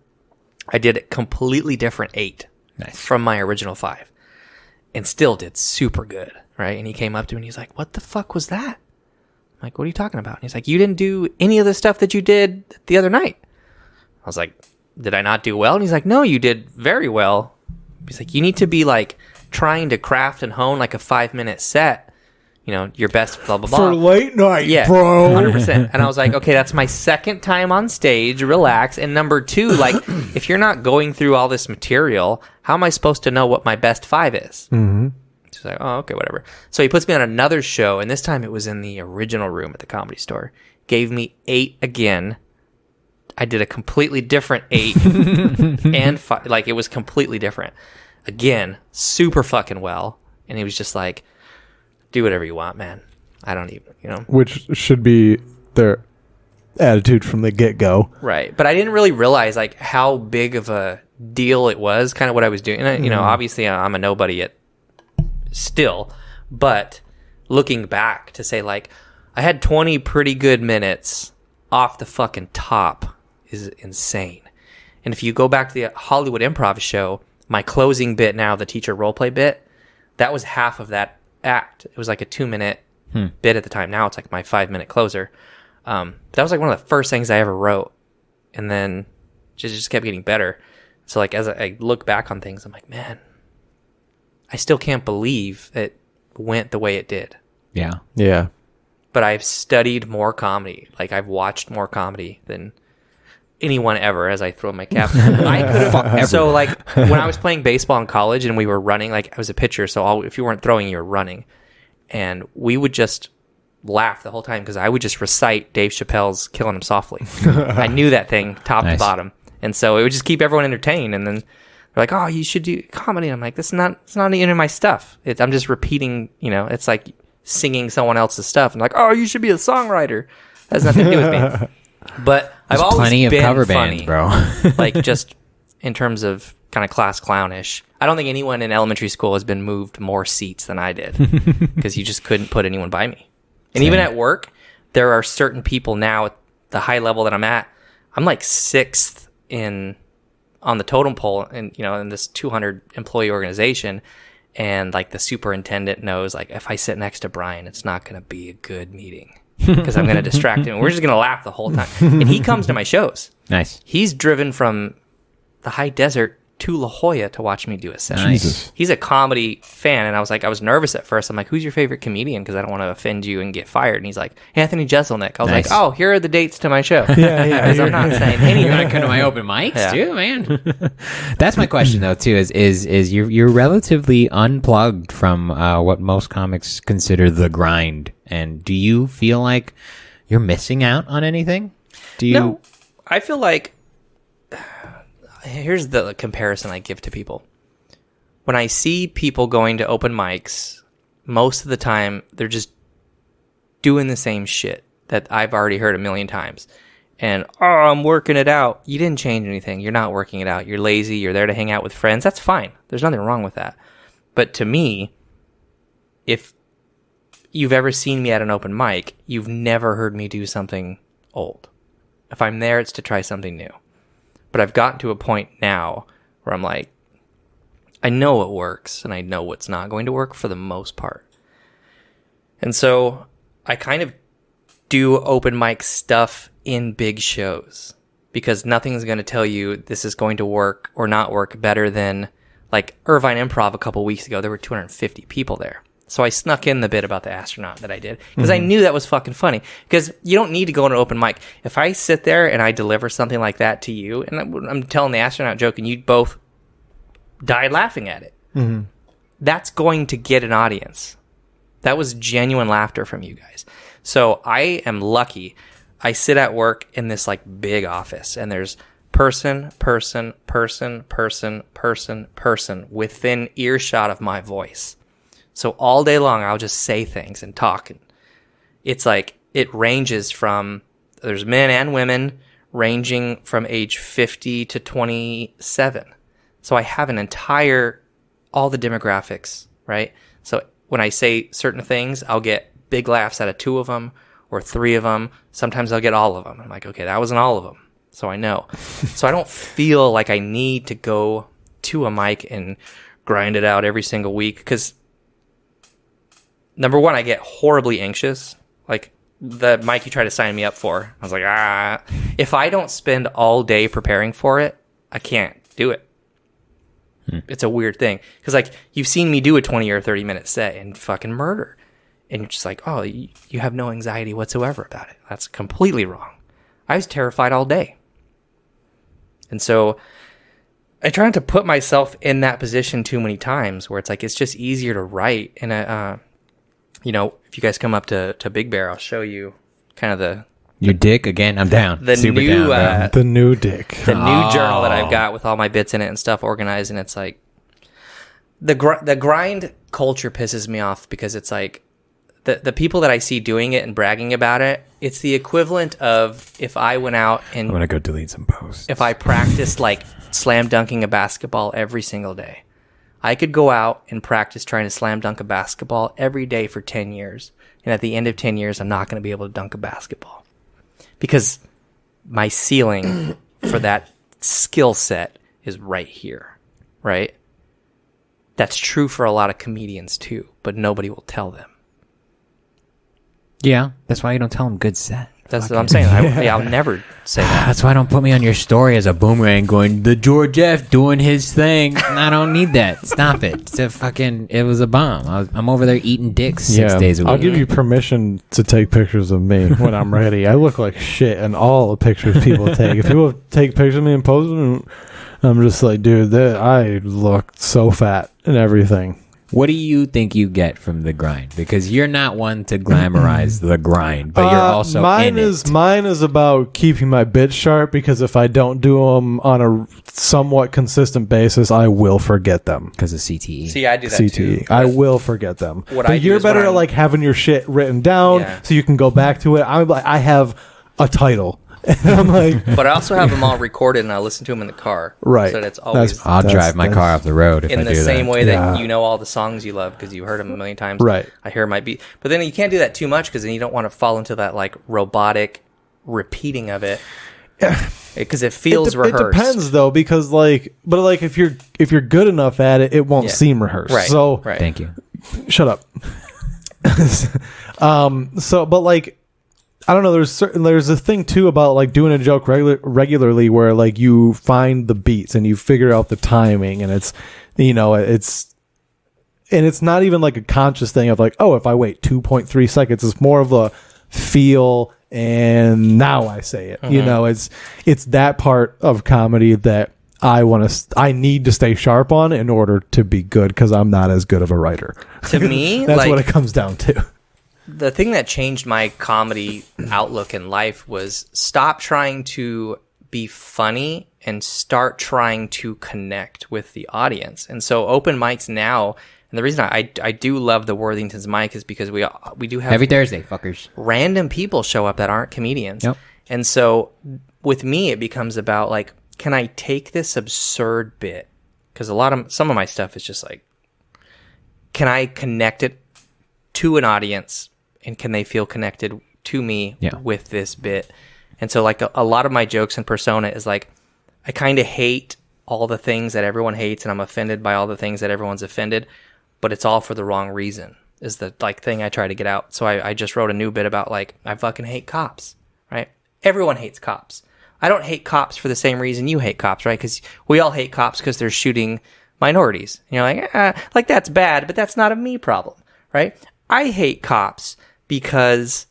I did a completely different 8 Nice. from my original 5. and still did super good, right? And he came up to me and he's like, what the fuck was that? I'm like, what are you talking about? And he's like, you didn't do any of the stuff that you did the other night. I was like, did I not do well? And he's like, no, you did very well. He's like, you need to be like trying to craft and hone like a 5-minute set, you know, your best blah, blah, blah. For late night, Yeah, bro. 100%. And I was like, okay, that's my second time on stage. Relax. And number 2, like, if you're not going through all this material, how am I supposed to know what my best 5 is? Mm-hmm. She's like, oh, okay, whatever. So he puts me on another show, and this time it was in the original room at the Comedy Store. Gave me 8 again. I did a completely different 8 and 5. Like, it was completely different. Again, super fucking well. And he was just like, do whatever you want, man. I don't even, you know. Which should be their attitude from the get-go. Right. But I didn't really realize, like, how big of a deal it was, kind of what I was doing. And, you know, obviously I'm a nobody at still. But looking back to say, like, I had 20 pretty good minutes off the fucking top is insane. And if you go back to the Hollywood Improv show, my closing bit now, the teacher roleplay bit, that was half of that act. It was like a 2-minute bit at the time. Now it's like my 5-minute closer. That was like one of the first things I ever wrote. And then just kept getting better. So like as I look back on things, I'm like, man, I still can't believe it went the way it did. Yeah. Yeah. But I've studied more comedy. Like I've watched more comedy than anyone ever, as I throw my cap. I could have. So like when I was playing baseball in college and we were running, like I was a pitcher, so if you weren't throwing, you were running, and we would just laugh the whole time because I would just recite Dave Chappelle's "Killing Him Softly." I knew that thing top to bottom, and so it would just keep everyone entertained. And then they're like, "Oh, you should do comedy." I'm like, "It's not any of my stuff. I'm just repeating. You know, it's like singing someone else's stuff." And like, "Oh, you should be a songwriter." That has nothing to do with me. But I've always plenty of been cover funny, bands, bro. like just in terms of kind of class clownish. I don't think anyone in elementary school has been moved more seats than I did because you just couldn't put anyone by me. And even at work, there are certain people now at the high level that I'm at. I'm like 6th on the totem pole, and you know, in this 200 employee organization. And like the superintendent knows, like if I sit next to Brian, it's not going to be a good meeting. Because I'm going to distract him. We're just going to laugh the whole time. And he comes to my shows. Nice. He's driven from the high desert to La Jolla to watch me do a set. Nice. He's a comedy fan. And I was nervous at first. I'm like, who's your favorite comedian? Because I don't want to offend you and get fired. And he's like, Anthony Jeselnik. I was like, oh, here are the dates to my show. Yeah. Because I'm not saying You're anything. gonna come to my open mics Yeah. too, man. That's my question though too. Is you're relatively unplugged from what most comics consider the grind, and do you feel like you're missing out on anything? Do you? No, I feel like here's the comparison I give to people. When I see people going to open mics, most of the time they're just doing the same shit that I've already heard a million times. And, oh, I'm working it out. You didn't change anything. You're not working it out. You're lazy. You're there to hang out with friends. That's fine. There's nothing wrong with that. But to me, if you've ever seen me at an open mic, you've never heard me do something old. If I'm there, it's to try something new. But I've gotten to a point now where I'm like, I know what works and I know what's not going to work for the most part. And so I kind of do open mic stuff in big shows because nothing's going to tell you this is going to work or not work better than like Irvine Improv a couple weeks ago. There were 250 people there. So I snuck in the bit about the astronaut that I did because I knew that was fucking funny. Because you don't need to go on an open mic. If I sit there and I deliver something like that to you, and I'm telling the astronaut joke, and you both die laughing at it, that's going to get an audience. That was genuine laughter from you guys. So I am lucky. I sit at work in this like big office, and there's person within earshot of my voice. So all day long, I'll just say things and talk. And it's like, it ranges from, there's men and women ranging from age 50 to 27. So I have an entire, all the demographics, right? So when I say certain things, I'll get big laughs out of 2 of them or 3 of them. Sometimes I'll get all of them. I'm like, okay, that wasn't all of them. So I know. So I don't feel like I need to go to a mic and grind it out every single week because, number one, I get horribly anxious. Like the mic you tried to sign me up for, I was like, if I don't spend all day preparing for it, I can't do it. It's a weird thing because, like, you've seen me do a 20 or 30-minute set and fucking murder, and you're just like, oh, you have no anxiety whatsoever about it. That's completely wrong. I was terrified all day, and so I try not to put myself in that position too many times where it's like it's just easier to write. And if you guys come up to Big Bear, I'll show you kind of your dick again. I'm down. The Super new down, The new dick. the new journal that I've got with all my bits in it and stuff organized, and it's like the grind culture pisses me off because it's like the people that I see doing it and bragging about it, it's the equivalent of if I went out and I'm gonna go delete some posts. if I practiced like slam dunking a basketball every single day. I could go out and practice trying to slam dunk a basketball every day for 10 years. And at the end of 10 years, I'm not going to be able to dunk a basketball. Because my ceiling for that skill set is right here, right? That's true for a lot of comedians too, but nobody will tell them. Yeah, that's why you don't tell them good set. That's what I'm saying. I'll never say that. That's why don't put me on your story as a boomerang going, the George F. doing his thing. I don't need that. Stop it. It was a bomb. I'm over there eating dicks 6 days a week. I'll give you permission to take pictures of me when I'm ready. I look like shit in all the pictures people take. If people take pictures of me and post them, I'm just like, dude, I look so fat and everything. What do you think you get from the grind? Because you're not one to glamorize the grind, but you're also mine in it. Mine is about keeping my bits sharp, because if I don't do them on a somewhat consistent basis, I will forget them. Because of CTE. See, I do that CTE. too. I will forget them. What but I do you're is better when at I'm- like having your shit written down so you can go back to it. I'm like, I have a title. And I'm like, But I also have them all recorded and I listen to them in the car. Right. So that it's always I'll drive my car off the road if I in do the same that. way that Yeah. you know all the songs you love because you heard them a million times. Right. I hear my beat. But then you can't do that too much because then you don't want to fall into that like robotic repeating of it. Because it feels rehearsed. It depends though, because but if you're good enough at it, it won't seem rehearsed. Right. So right. Thank you. Shut up. But like, I don't know. There's a thing too about like doing a joke regularly where like you find the beats and you figure out the timing, and it's not even like a conscious thing of like, oh, if I wait 2.3 seconds, it's more of a feel, and now I say it. Mm-hmm. It's that part of comedy that I need to stay sharp on in order to be good, because I'm not as good of a writer. To me, that's like, what it comes down to. The thing that changed my comedy outlook in life was stop trying to be funny and start trying to connect with the audience. And so open mics now, and the reason I do love the Worthington's mic is because we do have Every Thursday, fuckers. random people show up that aren't comedians. Yep. And so with me, it becomes about like, can I take this absurd bit? Because some of my stuff is just like, can I connect it to an audience, and can they feel connected to me with this bit? And so like a lot of my jokes and persona is like, I kind of hate all the things that everyone hates, and I'm offended by all the things that everyone's offended, but it's all for the wrong reason is the like thing I try to get out. So I just wrote a new bit about like, I fucking hate cops, right? Everyone hates cops. I don't hate cops for the same reason you hate cops, right? Because we all hate cops because they're shooting minorities. And you're like that's bad, but that's not a me problem, right? I hate cops because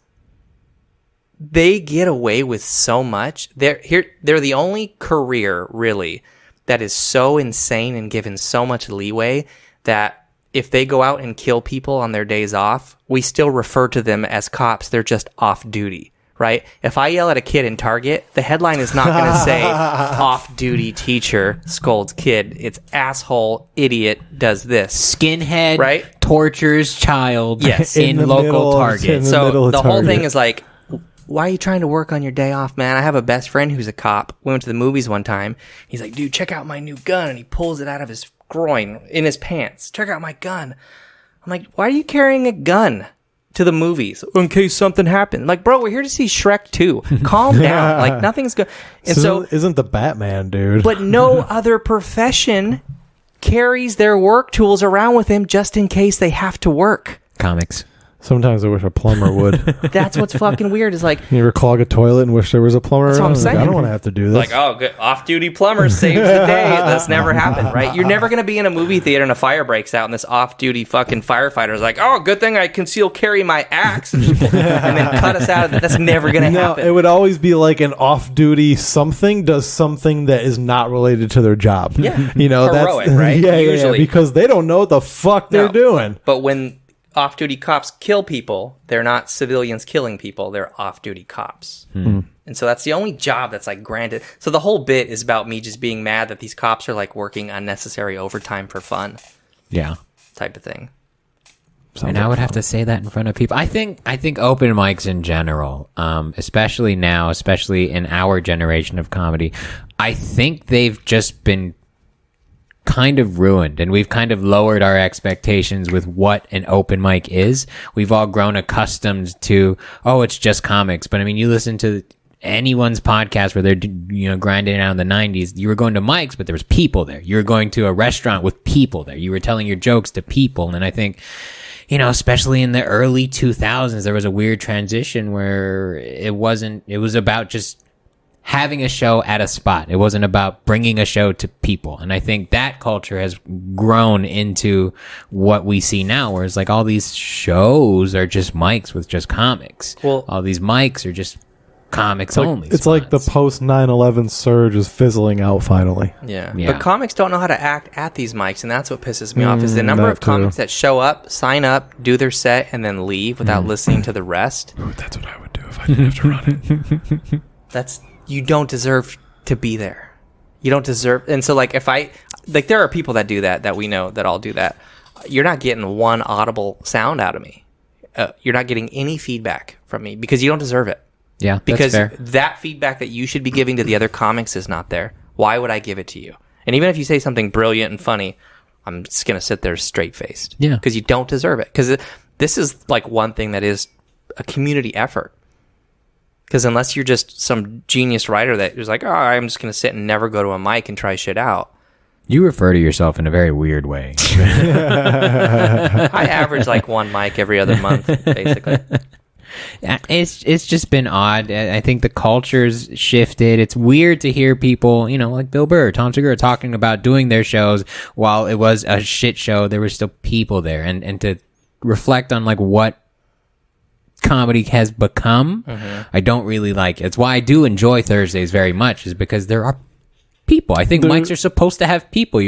they get away with so much. They're the only career really that is so insane and given so much leeway that if they go out and kill people on their days off, we still refer to them as cops. They're just off duty, right? If I yell at a kid in Target, the headline is not going to say off-duty teacher scolds kid. It's asshole idiot does this. Skinhead Right? tortures child Yes. in the local middle of- Target. in the So middle of the whole Target. thing is like, why are you trying to work on your day off, man? I have a best friend who's a cop. We went to the movies one time. He's like, dude, check out my new gun. And he pulls it out of his groin in his pants. Check out my gun. I'm like, why are you carrying a gun to the movies in case something happened? Like, bro, we're here to see Shrek 2. Calm down. Like, nothing's good. And so, isn't the Batman, dude? but no other profession carries their work tools around with him just in case they have to work. Comics. Sometimes I wish a plumber would. That's what's fucking weird. Is like, You ever clog a toilet and wish there was a plumber That's what around? I'm saying. I don't want to have to do this. like, oh, good. Off-duty plumber saves the day. That's never happened, right? You're never going to be in a movie theater and a fire breaks out and this off-duty fucking firefighter is like, oh, good thing I conceal carry my axe and then cut us out of it. That's never going to No, happen. it would always be like an off-duty something does something that is not related to their job. Yeah. You know, Heroic, that's right? Yeah, Usually. because they don't know what the fuck they're No. doing. But when off-duty cops kill people, they're not civilians killing people. They're off-duty cops. And so that's the only job that's like granted. So the whole bit is about me just being mad that these cops are like working unnecessary overtime for fun Yeah. type of thing. And I would have to say that in front of people. I think open mics in general, especially now, especially in our generation of comedy, I think they've just been kind of ruined, and we've kind of lowered our expectations with what an open mic is. We've all grown accustomed to, oh, it's just comics. But I mean, you listen to anyone's podcast where they're, grinding out in the 90s, you were going to mics, but there was people there. You were going to a restaurant with people there. You were telling your jokes to people. And I think, especially in the early 2000s, there was a weird transition where it was about just having a show at a spot. It wasn't about bringing a show to people. And I think that culture has grown into what we see now, where it's like all these shows are just mics with just comics. Well, all these mics are just comics only. It's like the post 9/11 surge is fizzling out finally. Yeah. Yeah. But comics don't know how to act at these mics, and that's what pisses me off, is the number that of comics too. that show up, sign up, do their set, and then leave without listening to the rest. Ooh, that's what I would do if I didn't have to run it. You don't deserve to be there. You don't deserve. And so, like, there are people that do that we know that all do that. You're not getting one audible sound out of me. You're not getting any feedback from me because you don't deserve it. Yeah, Because that's fair. that feedback that you should be giving to the other comics is not there. Why would I give it to you? And even if you say something brilliant and funny, I'm just going to sit there straight-faced. Yeah. Because you don't deserve it. Because this is, like, one thing that is a community effort. Because unless you're just some genius writer that is like, oh, I'm just going to sit and never go to a mic and try shit out. You refer to yourself in a very weird way. I average like one mic every other month, basically. It's just been odd. I think the culture's shifted. It's weird to hear people, like Bill Burr, Tom Segura talking about doing their shows while it was a shit show. There were still people there, and to reflect on like what comedy has become, I don't really like it. It's why I do enjoy Thursdays very much, is because there are people. I think mics are supposed to have people.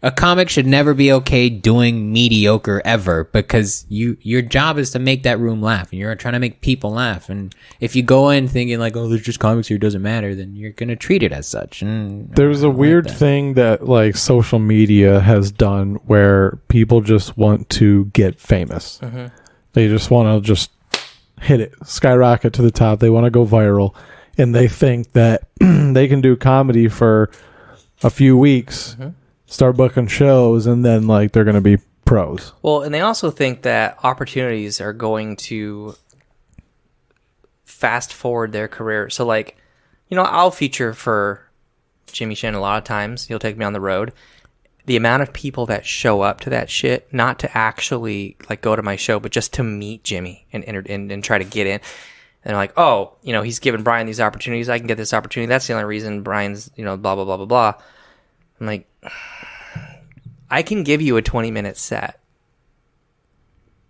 A comic should never be okay doing mediocre ever, because your job is to make that room laugh, and you're trying to make people laugh. And if you go in thinking like, oh, there's just comics here, it doesn't matter, then you're going to treat it as such. And There's a weird thing that like social media has done where people just want to get famous. They just want to just hit it, skyrocket to the top. They want to go viral, and they think that they can do comedy for a few weeks, start booking shows, and then like they're going to be pros. Well, and they also think that opportunities are going to fast forward their career. So like, I'll feature for Jimmy Shin a lot of times. He'll take me on the road. The amount of people that show up to that shit, not to actually like go to my show, but just to meet Jimmy and try to get in. And they're like, oh, he's giving Brian these opportunities. I can get this opportunity. That's the only reason Brian's, blah, blah, blah, blah, blah. I'm like, I can give you a 20-minute set.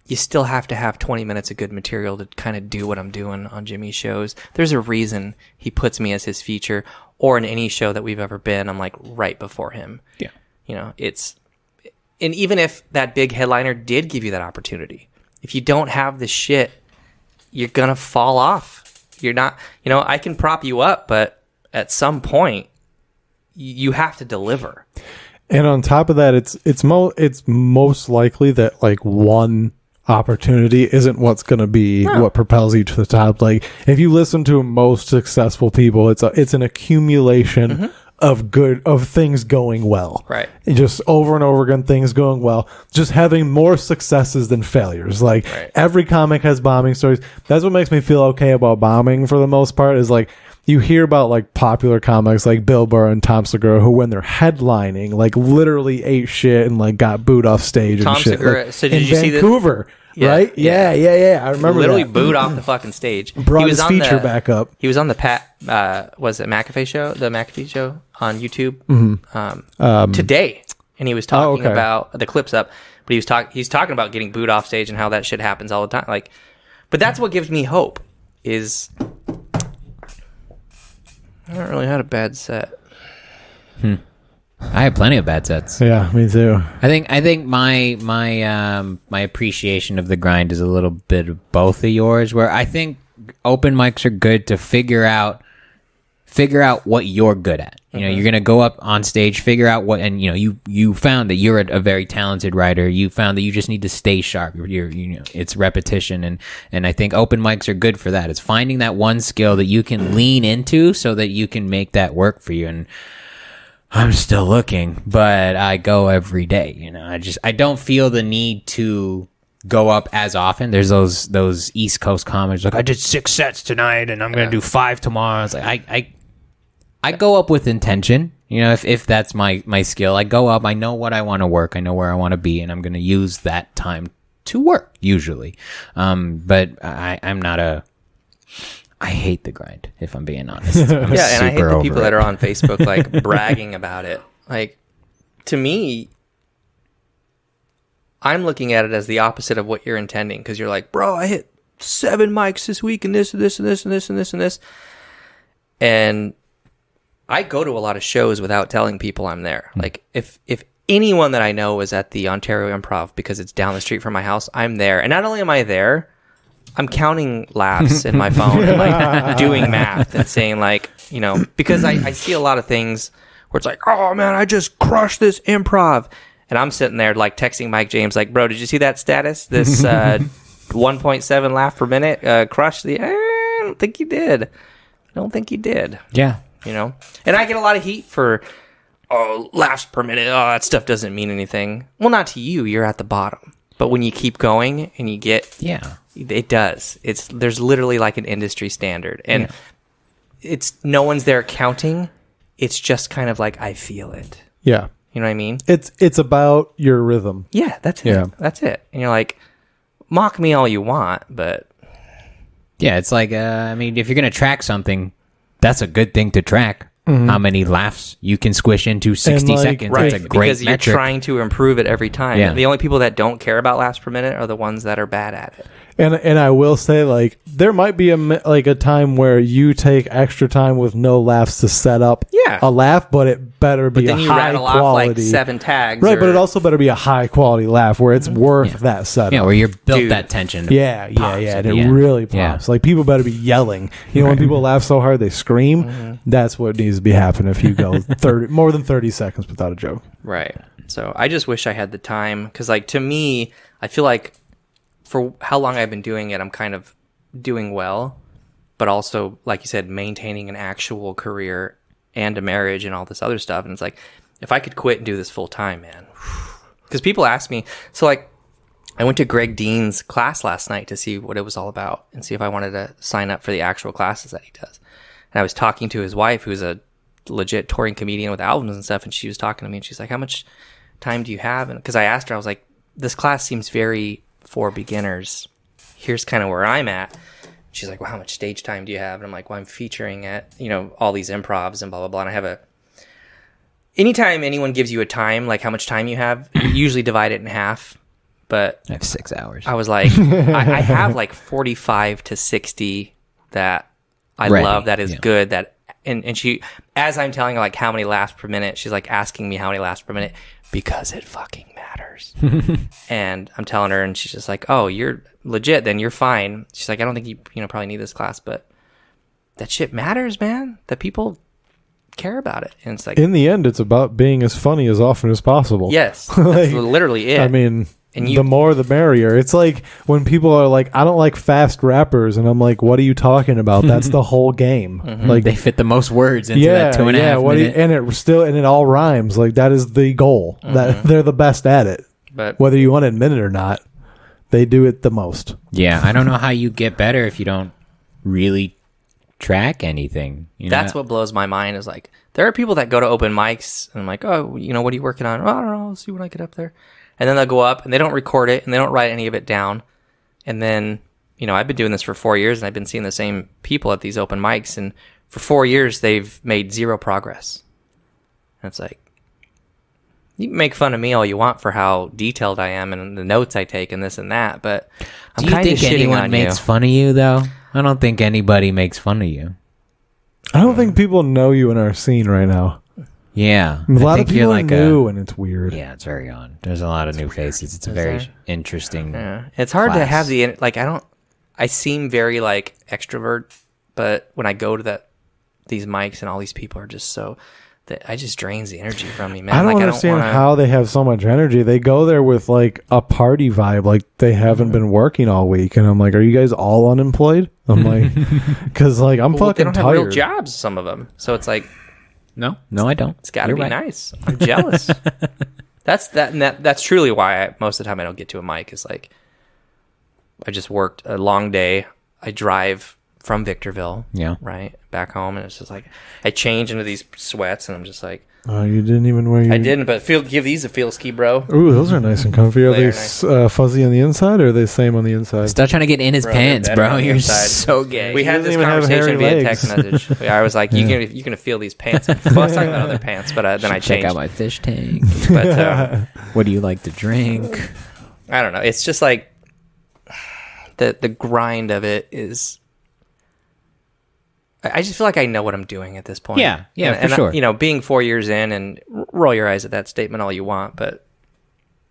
You still have to have 20 minutes of good material to kind of do what I'm doing on Jimmy's shows. There's a reason he puts me as his feature, or in any show that we've ever been, I'm like right before him. Yeah. And even if that big headliner did give you that opportunity, if you don't have the shit, you're going to fall off. You're not, I can prop you up, but at some point you have to deliver. And on top of that, it's most likely that like one opportunity isn't what's going to be what propels you to the top. Like if you listen to most successful people, it's an accumulation of things going well. Right. And just over and over again, things going well, just having more successes than failures. Like every comic has bombing stories. That's what makes me feel okay about bombing for the most part, is like you hear about like popular comics like Bill Burr and Tom Segura who, when they're headlining, like literally ate shit and like got booed off stage Tom and shit. Segura. Like, So did in you see that? Vancouver, right? Yeah. I remember Literally that. booed off the fucking stage. Brought his feature back up. He was on the was it McAfee show? The McAfee show on YouTube today, and he was talking about the clips up. But he's talking about getting booed off stage and how that shit happens all the time. Like, but that's what gives me hope. Is I haven't really had a bad set. I have plenty of bad sets. Yeah, me too. I think my appreciation of the grind is a little bit of both of yours. Where I think open mics are good to figure out what you're good at. You know, you're gonna go up on stage, figure out what, and you know, you found that you're a very talented writer. You found that you just need to stay sharp. It's repetition, and I think open mics are good for that. It's finding that one skill that you can lean into so that you can make that work for you. And I'm still looking, but I go every day. You know, I don't feel the need to go up as often. There's those East Coast comics like, I did 6 sets tonight and I'm gonna do 5 tomorrow. It's like I go up with intention. You know, if that's my skill, I go up. I know what I want to work. I know where I want to be, and I'm gonna use that time to work usually. But I'm not a. I hate the grind, if I'm being honest. And I hate the people that are on Facebook like bragging about it. Like, to me, I'm looking at it as the opposite of what you're intending, because you're like, bro, I hit 7 mics this week and this and this and this and this and this and this. And I go to a lot of shows without telling people I'm there. Like, if anyone that I know is at the Ontario Improv because it's down the street from my house, I'm there. And not only am I there, I'm counting laughs in my phone and like doing math and saying like, you know, because I see a lot of things where it's like, oh man, I just crushed this improv. And I'm sitting there like texting Mike James like, bro, did you see that status? This 1.7 laugh per minute crushed the... I don't think you did. I don't think you did. Yeah. You know? And I get a lot of heat for, laughs per minute. Oh, that stuff doesn't mean anything. Well, not to you. You're at the bottom. But when you keep going and you get... Yeah. It does. There's literally like an industry standard. And it's no one's there counting. It's just kind of like, I feel it. Yeah. You know what I mean? It's about your rhythm. Yeah, that's it. Yeah. That's it. And you're like, mock me all you want, but... Yeah, it's like, I mean, if you're going to track something, that's a good thing to track. How many laughs you can squish into 60 like, seconds. Right, That's a great because metric. you're trying to improve it every time. Yeah. The only people that don't care about laughs per minute are the ones that are bad at it. And I will say, like, there might be a time where you take extra time with no laughs to set up a laugh, but it better be Then a you high rattle quality. off like 7 tags. Right, but it also better be a high quality laugh where it's worth that setup. Yeah, where you're built Dude. that tension. Yeah, and it really pops. Like, people better be yelling. You know, when people laugh so hard they scream, that's what needs to be happening if you go more than 30 seconds without a joke. Right. So I just wish I had the time, because, like, to me, I feel like for how long I've been doing it, I'm kind of doing well, but also, like you said, maintaining an actual career and a marriage and all this other stuff. And it's like, if I could quit and do this full time, man. Because people ask me, so like, I went to Greg Dean's class last night to see what it was all about and see if I wanted to sign up for the actual classes that he does. And I was talking to his wife, who's a legit touring comedian with albums and stuff, and she was talking to me and she's like, how much time do you have? And because I asked her, I was like, this class seems very for beginners. Here's kind of where I'm at. She's like, well, how much stage time do you have? And I'm like, well, I'm featuring at, you know, all these improvs and blah, blah, blah. And I have anytime anyone gives you a time, like how much time you have, you usually divide it in half. But I have 6 hours. I was like, I have like 45 to 60 that I love, that is good, that, and she, as I'm telling her like how many laughs per minute, she's like asking me how many laughs per minute, because it fucking matters. And I'm telling her, and she's just like, oh, you're legit, then you're fine. She's like, I don't think you probably need this class, but that shit matters, man. That people care about it. And it's like, In the end, it's about being as funny as often as possible. yes, Like, that's literally it. I mean, And the more the merrier. It's like when people are like, I don't like fast rappers, and I'm like, what are you talking about? That's the whole game. Like, They fit the most words into that 2.5 minute. and it all rhymes. Like, that is the goal. That they're the best at it. But Whether you want to admit it or not, they do it the most. Yeah, I don't know how you get better if you don't really track anything. That's what blows my mind is like, there are people that go to open mics and I'm like, oh, what are you working on? Oh, I don't know. I'll see when I get up there. And then they'll go up and they don't record it and they don't write any of it down. And then, I've been doing this for 4 years and I've been seeing the same people at these open mics. And for 4 years, they've made zero progress. And it's like, you can make fun of me all you want for how detailed I am and the notes I take and this and that, but I'm kind of shitting on you. Do you think anyone makes fun of you, though? I don't think anybody makes fun of you. I don't think people know you in our scene right now. Yeah. A lot of people are new, and it's weird. Yeah, it's very odd. There's a lot of new faces. It's a very interesting. Yeah. It's hard to have I seem very like extrovert, but when I go to these mics and all these people are just so... I just drains the energy from me, man. I don't understand how they have so much energy. They go there with like a party vibe, like they haven't been working all week, and I'm like, "Are you guys all unemployed?" I'm like, because like I'm fucking they don't tired. have real jobs, some of them. So it's like, no, I don't. It's got to be nice. I'm jealous. That's truly why most of the time I don't get to a mic. Is like, I just worked a long day. I drive from Victorville, right back home, and it's just like I change into these sweats, and I'm just like, oh, you didn't even wear. I didn't, but give these a feel ski, bro. Ooh, those are nice and comfy. Are they nice. Fuzzy on the inside, or are they same on the inside? Stop trying to get in his pants, bro. You're so gay. We had this conversation via text message. I was like, "You can feel these pants." Well, I was talking about other pants, but then I changed. Check out my fish tank. But what do you like to drink? I don't know. It's just like the grind of it is. I just feel like I know what I'm doing at this point. Yeah, and for sure. Being 4 years in, and roll your eyes at that statement all you want, but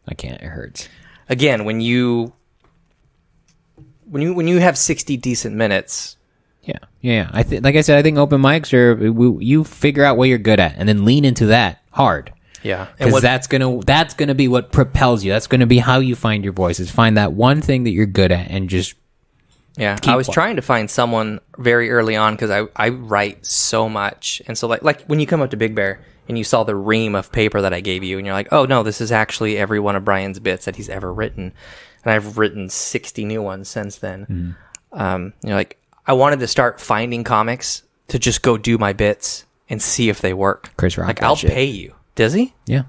I can't. It hurts. Again, when you have 60 decent minutes. Yeah. Like I said, I think open mics are you figure out what you're good at, and then lean into that hard. Yeah, because that's gonna be what propels you. That's gonna be how you find your voice. Is find that one thing that you're good at, and just. Yeah, I was trying to find someone very early on because I write so much. And so like when you come up to Big Bear and you saw the ream of paper that I gave you and you're like, oh, no, this is actually every one of Brian's bits that he's ever written. And I've written 60 new ones since then. You're like, I wanted to start finding comics to just go do my bits and see if they work. Chris Rock, like, I'll pay you. Does he? Yeah.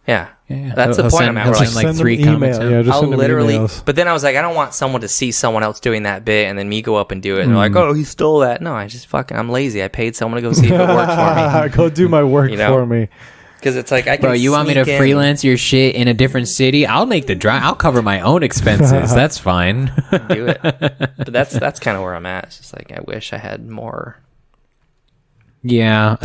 Yeah. That's the point I'm at. Like send 3 comments. I'll literally, but then I was like, I don't want someone to see someone else doing that bit and then me go up and do it. And they're like, oh, he stole that. No, I'm lazy. I paid someone to go see if it works for me. Go do my work for me. Because it's like, I can Bro, you want me to freelance your shit in a different city? I'll make the drive. I'll cover my own expenses. That's fine. Do it. But that's kind of where I'm at. It's just like, I wish I had more. Yeah,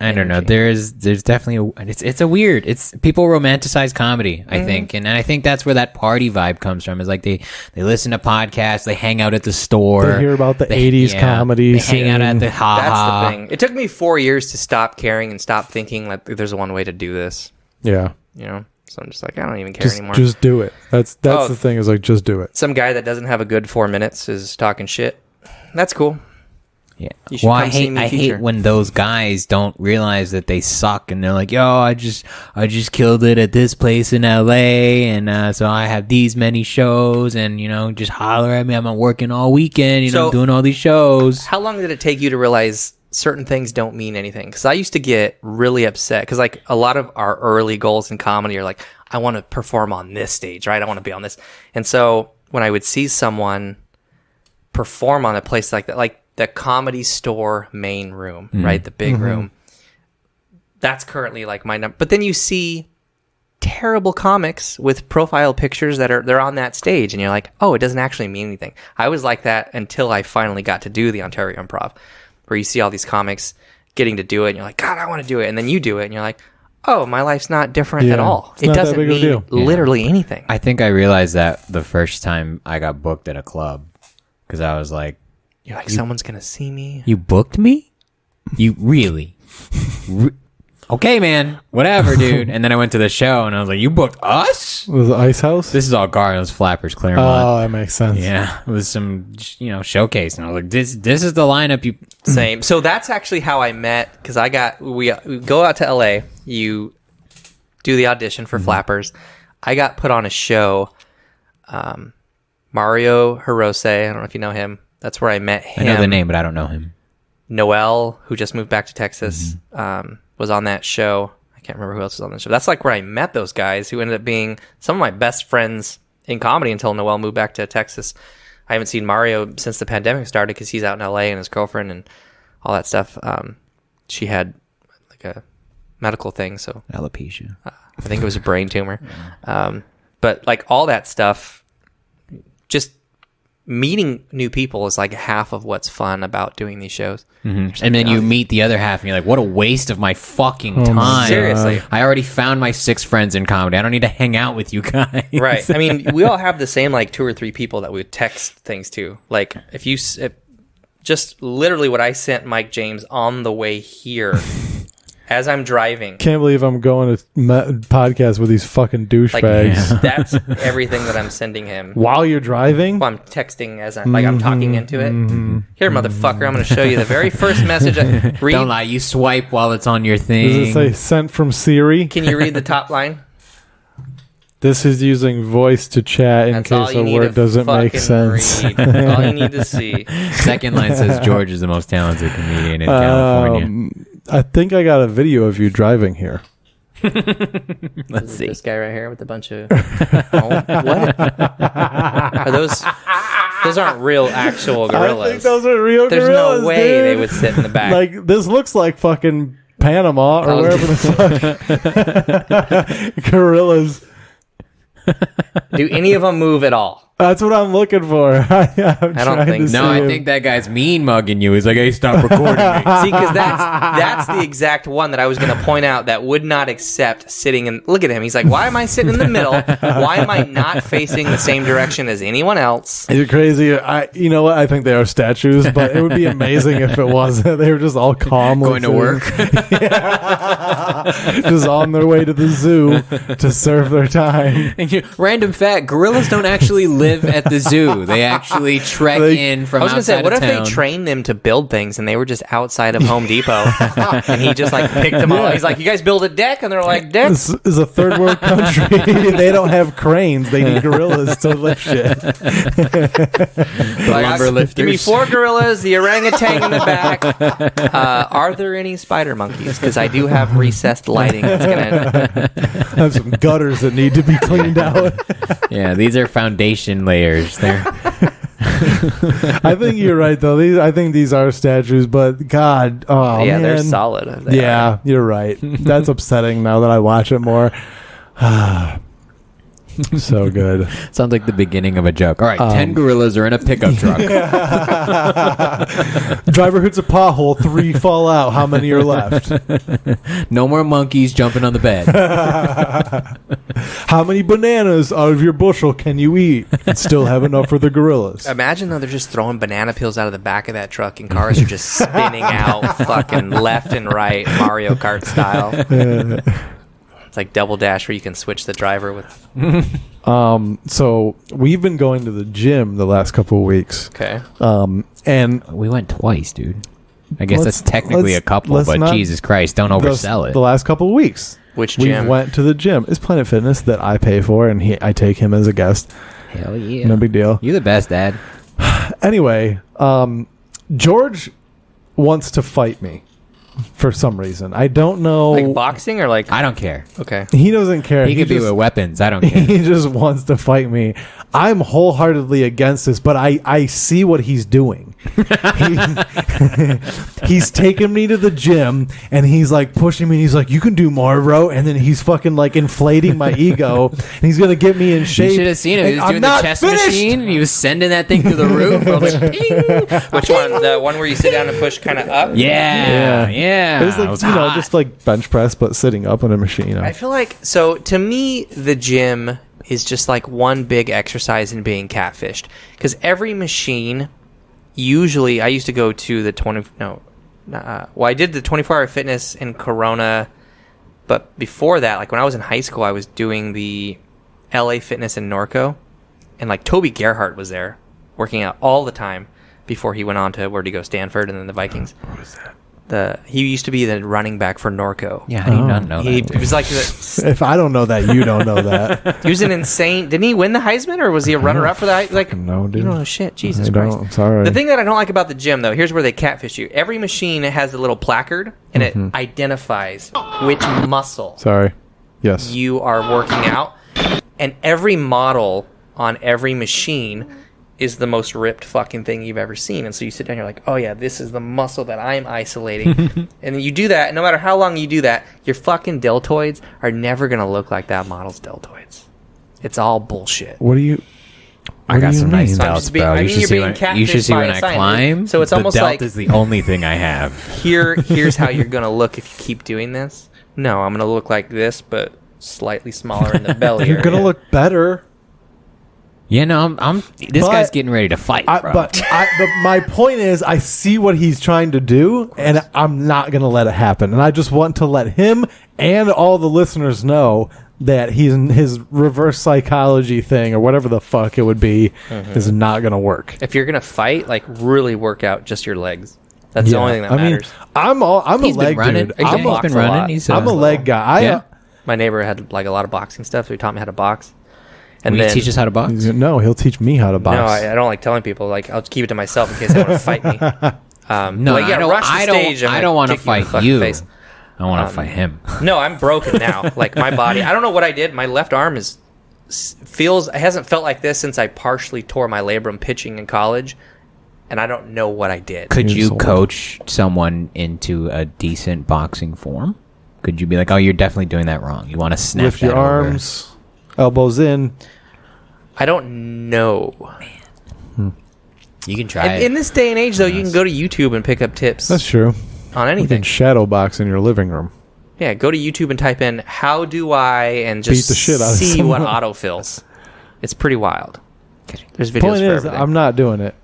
I don't know. There's definitely it's a weird. It's people romanticize comedy. I think, and I think that's where that party vibe comes from. Is like they listen to podcasts, they hang out at the store, they hear about the '80s comedies, they hang out at the ha. That's the thing. It took me 4 years to stop caring and stop thinking like there's one way to do this. Yeah, So I'm just like, I don't even care anymore. Just do it. That's the thing. Is like, just do it. Some guy that doesn't have a good 4 minutes is talking shit. That's cool. Yeah. Well, I hate when those guys don't realize that they suck and they're like, yo, I just killed it at this place in LA and so I have these many shows and just holler at me. I'm not working all weekend, I'm doing all these shows. How long did it take you to realize certain things don't mean anything? Because I used to get really upset because like a lot of our early goals in comedy are like, I want to perform on this stage, right? I want to be on this. And so when I would see someone perform on a place like that, like the Comedy Store main room, right? The big room. That's currently like my number. But then you see terrible comics with profile pictures they're on that stage and you're like, oh, it doesn't actually mean anything. I was like that until I finally got to do the Ontario Improv, where you see all these comics getting to do it and you're like, God, I want to do it. And then you do it and you're like, oh, my life's not different at all. It doesn't mean literally anything. I think I realized that the first time I got booked at a club because I was like, you're like, someone's going to see me. You booked me? You really? Okay, man. Whatever, dude. And then I went to the show and I was like, you booked us? Was it Ice House? This is all Garden's Flappers, Claremont. Oh, that makes sense. Yeah. It was some, showcase. And I was like, this is the lineup you... Same. So that's actually how I met, because we go out to LA. You do the audition for Flappers. I got put on a show. Mario Hirose, I don't know if you know him. That's where I met him. I know the name, but I don't know him. Noel, who just moved back to Texas, was on that show. I can't remember who else was on the show. That's like where I met those guys who ended up being some of my best friends in comedy until Noel moved back to Texas. I haven't seen Mario since the pandemic started because he's out in LA and his girlfriend and all that stuff. She had like a medical thing, so Alopecia. I think it was a brain tumor. But like all that stuff, just meeting new people is like half of what's fun about doing these shows. And then you meet the other half and you're like, what a waste of my fucking time. Seriously. I already found my 6 friends in comedy. I don't need to hang out with you guys. Right. I mean, we all have the same like 2 or 3 people that we would text things to. Like if just literally what I sent Mike James on the way here as I'm driving. Can't believe I'm going to podcast with these fucking douchebags. That's everything that I'm sending him. While you're driving? Well, I'm texting as I'm talking into it. Here, motherfucker, I'm going to show you the very first message. Read. Don't lie. You swipe while it's on your thing. Does it say sent from Siri? Can you read the top line? This is using voice to chat in That's all case you a need word to doesn't make fucking sense. read. That's all you need to see. Second line says George is the most talented comedian in California. I think I got a video of you driving here. Let's see. This guy right here with a bunch of... what? Are those... Those aren't real actual gorillas. I think those are real There's gorillas, no way dude. they would sit in the back. Like, this looks like fucking Panama or wherever the fuck. Gorillas. Do any of them move at all? That's what I'm looking for. I don't think so. No, I think that guy's mean mugging you. He's like, hey, stop recording me. See, because that's the exact one that I was going to point out that would not accept sitting in... Look at him. He's like, why am I sitting in the middle? Why am I not facing the same direction as anyone else? You're crazy. You know what? I think they are statues, but it would be amazing if it wasn't. They were just all calmly Going to work. just on their way to the zoo to serve their time. Random fact, gorillas don't actually live at the zoo. They actually trek in from I was going to outside say, what of if town. they trained them to build things and they were just outside of Home Depot and he just like picked them all? He's like, you guys build a deck? And they're like, deck? This is a third world country. They don't have cranes. They need gorillas to lift shit. lumber lifters. Give me 4 gorillas, the orangutan in the back. Are there any spider monkeys? Because I do have recessed lighting. That's gonna... Have some gutters that need to be cleaned out. Yeah, these are foundation layers. They're I think you're right, though. I think these are statues, but God, oh yeah, man. they're solid. Yeah, you're right. That's upsetting now that I watch it more. So good. sounds like the beginning of a joke. All right, 10 gorillas are in a pickup truck. Driver hits a pothole, 3 fall out. How many are left? No more monkeys jumping on the bed. How many bananas out of your bushel can you eat and still have enough for the gorillas? Imagine though they're just throwing banana peels out of the back of that truck and cars are just spinning out fucking left and right Mario Kart style. It's like Double Dash where you can switch the driver with... So we've been going to the gym the last couple of weeks. Okay. And We went twice, dude. I guess Let's- that's technically a couple, let's but not- Jesus Christ, don't oversell it. the last couple of weeks. Which We gym? went to the gym. It's Planet Fitness that I pay for, and I take him as a guest. Hell yeah. No big deal. You're the best, Dad. Anyway, George wants to fight me for some reason. I don't know. Like boxing or like... I don't care. Okay. He doesn't care. He could be just- with weapons. I don't care. He just wants to fight me. I'm wholeheartedly against this, but I see what he's doing. He's taking me to the gym, and he's like pushing me. And he's like, "You can do more, bro." And then he's fucking like inflating my ego, and he's gonna get me in shape. You should have seen him. He And was doing I'm the not chest finished! machine. He was sending that thing through the roof. I was like, "Ping." Which one? The one where you sit down and push kind of up? Yeah. It's like It was you know, hot. just like bench press, but sitting up on a machine. You know, I feel like... So to me, the gym is just like one big exercise in being catfished. Because every machine... Usually, I used to go to the I did the 24-hour fitness in Corona, but before that, like when I was in high school, I was doing the LA Fitness in Norco, and like Toby Gerhardt was there, working out all the time before he went on to where to go Stanford and then the Vikings. what is that? He used to be the running back for Norco. Yeah, how do you not know He that? was like If I don't know that, you don't know that. he was an insane. Didn't he win the Heisman, or was he a runner-up for that? Like, No, dude. you don't know shit. Jesus I Christ. don't. Sorry. The thing that I don't like about the gym, though, here's where they catfish you. Every machine has a little placard, and it identifies which muscle Sorry. Yes. you are working out, and every model on every machine is the most ripped fucking thing you've ever seen. And so you sit down, you're like, oh yeah, this is the muscle that I'm isolating. And then you do that, and no matter how long you do that, your fucking deltoids are never going to look like that model's deltoids. It's all bullshit. What do you? I got some nice So I'm delts, just being- bro. I You mean, should you're see being when you should catfished see by when a I scientist. climb. So it's the almost delt like- is the only thing I have. Here's how you're going to look if you keep doing this. No, I'm going to look like this, but slightly smaller in the belly You're gonna area. look better. Yeah, no, this But guy's getting ready to fight, bro. But my point is, I see what he's trying to do, and I'm not going to let it happen. And I just want to let him and all the listeners know that his reverse psychology thing, or whatever the fuck it would be, is not going to work. If you're going to fight, like really work out just your legs. That's the only thing that matters. I'm He's a been leg running. dude. He's I'm been box a running. lot. He's I'm a leg guy. Yeah? My neighbor had like a lot of boxing stuff, so he taught me how to box. And Will you then teach us how to box? No, he'll teach me how to box. no, I don't like telling people. Like I'll keep it to myself in case they want to fight me. No, like, yeah, rush the stage, I'm I gonna don't want to kick you in the fight fucking you. face. I want to fight him. No, I'm broken now. Like my body, I don't know what I did. My left arm it hasn't felt like this since I partially tore my labrum pitching in college, and I don't know what I did. Could You're you sold. coach someone into a decent boxing form? Could you be like, oh, you're definitely doing that wrong. You want to snap Lift that your over. arms, elbows in. I don't know. You can try In it. this day and age, though, you can go to YouTube and pick up tips That's true. on You anything. can shadow box in your living room. Yeah, go to YouTube and type in "how do I" and just Beat the shit out of see what someone. autofills. It's pretty wild. There's videos Point for is, everything. I'm not doing it.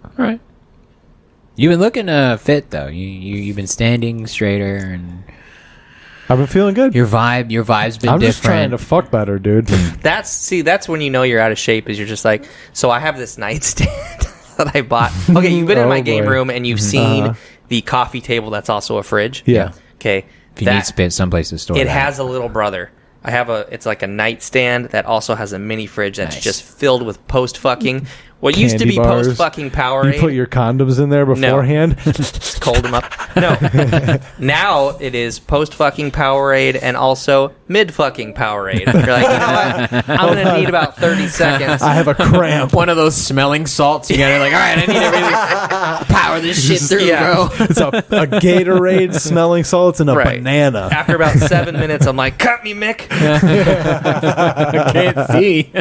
All right. You've been looking fit though. You've been standing straighter, and I've been feeling good. your vibe's been I'm just trying different. to fuck better, dude. That's when you know you're out of shape. Is you're just like, so I have this nightstand that I bought. Okay, you've been in Oh, my game boy. room and you've seen the coffee table that's also a fridge. Yeah. Okay. If you need spit someplace to store It that. has a little brother. It's like a nightstand that also has a mini fridge that's Nice. just filled with post fucking. What used to Candy be bars. post fucking Powerade. You put your condoms in there beforehand. Cold them up. No. Now it is post fucking Powerade and also mid fucking Powerade. You're like, you know what? I'm going to need about 30 seconds. I have a cramp. one of those smelling salts. You gotta like, all right, I need to really power this shit through, Yeah. bro. It's a Gatorade smelling salts and a Right. banana. After about 7 minutes, I'm like, cut me, Mick. I can't see.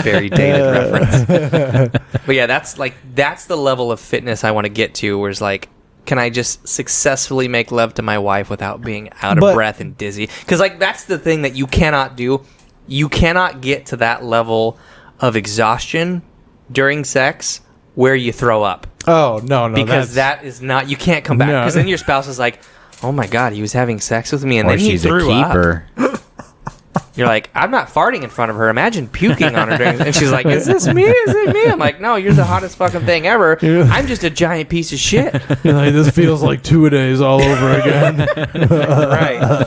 Very dated reference. But yeah, that's the level of fitness I want to get to, where it's like, can I just successfully make love to my wife without being out of But- breath and dizzy? Because like that's the thing that you cannot do. You cannot get to that level of exhaustion during sex where you throw up, Oh, no. because that is not. You can't come back, No. because then your spouse is like, "Oh my god, he was having sex with me," and Or then he she's a threw up. keeper. You're like, I'm not farting in front of her. Imagine puking on her during. And she's like, Is this me? Is it me? I'm like, No, you're the hottest fucking thing ever. I'm just a giant piece of shit. You're like, this feels like 2 days all over again. Right.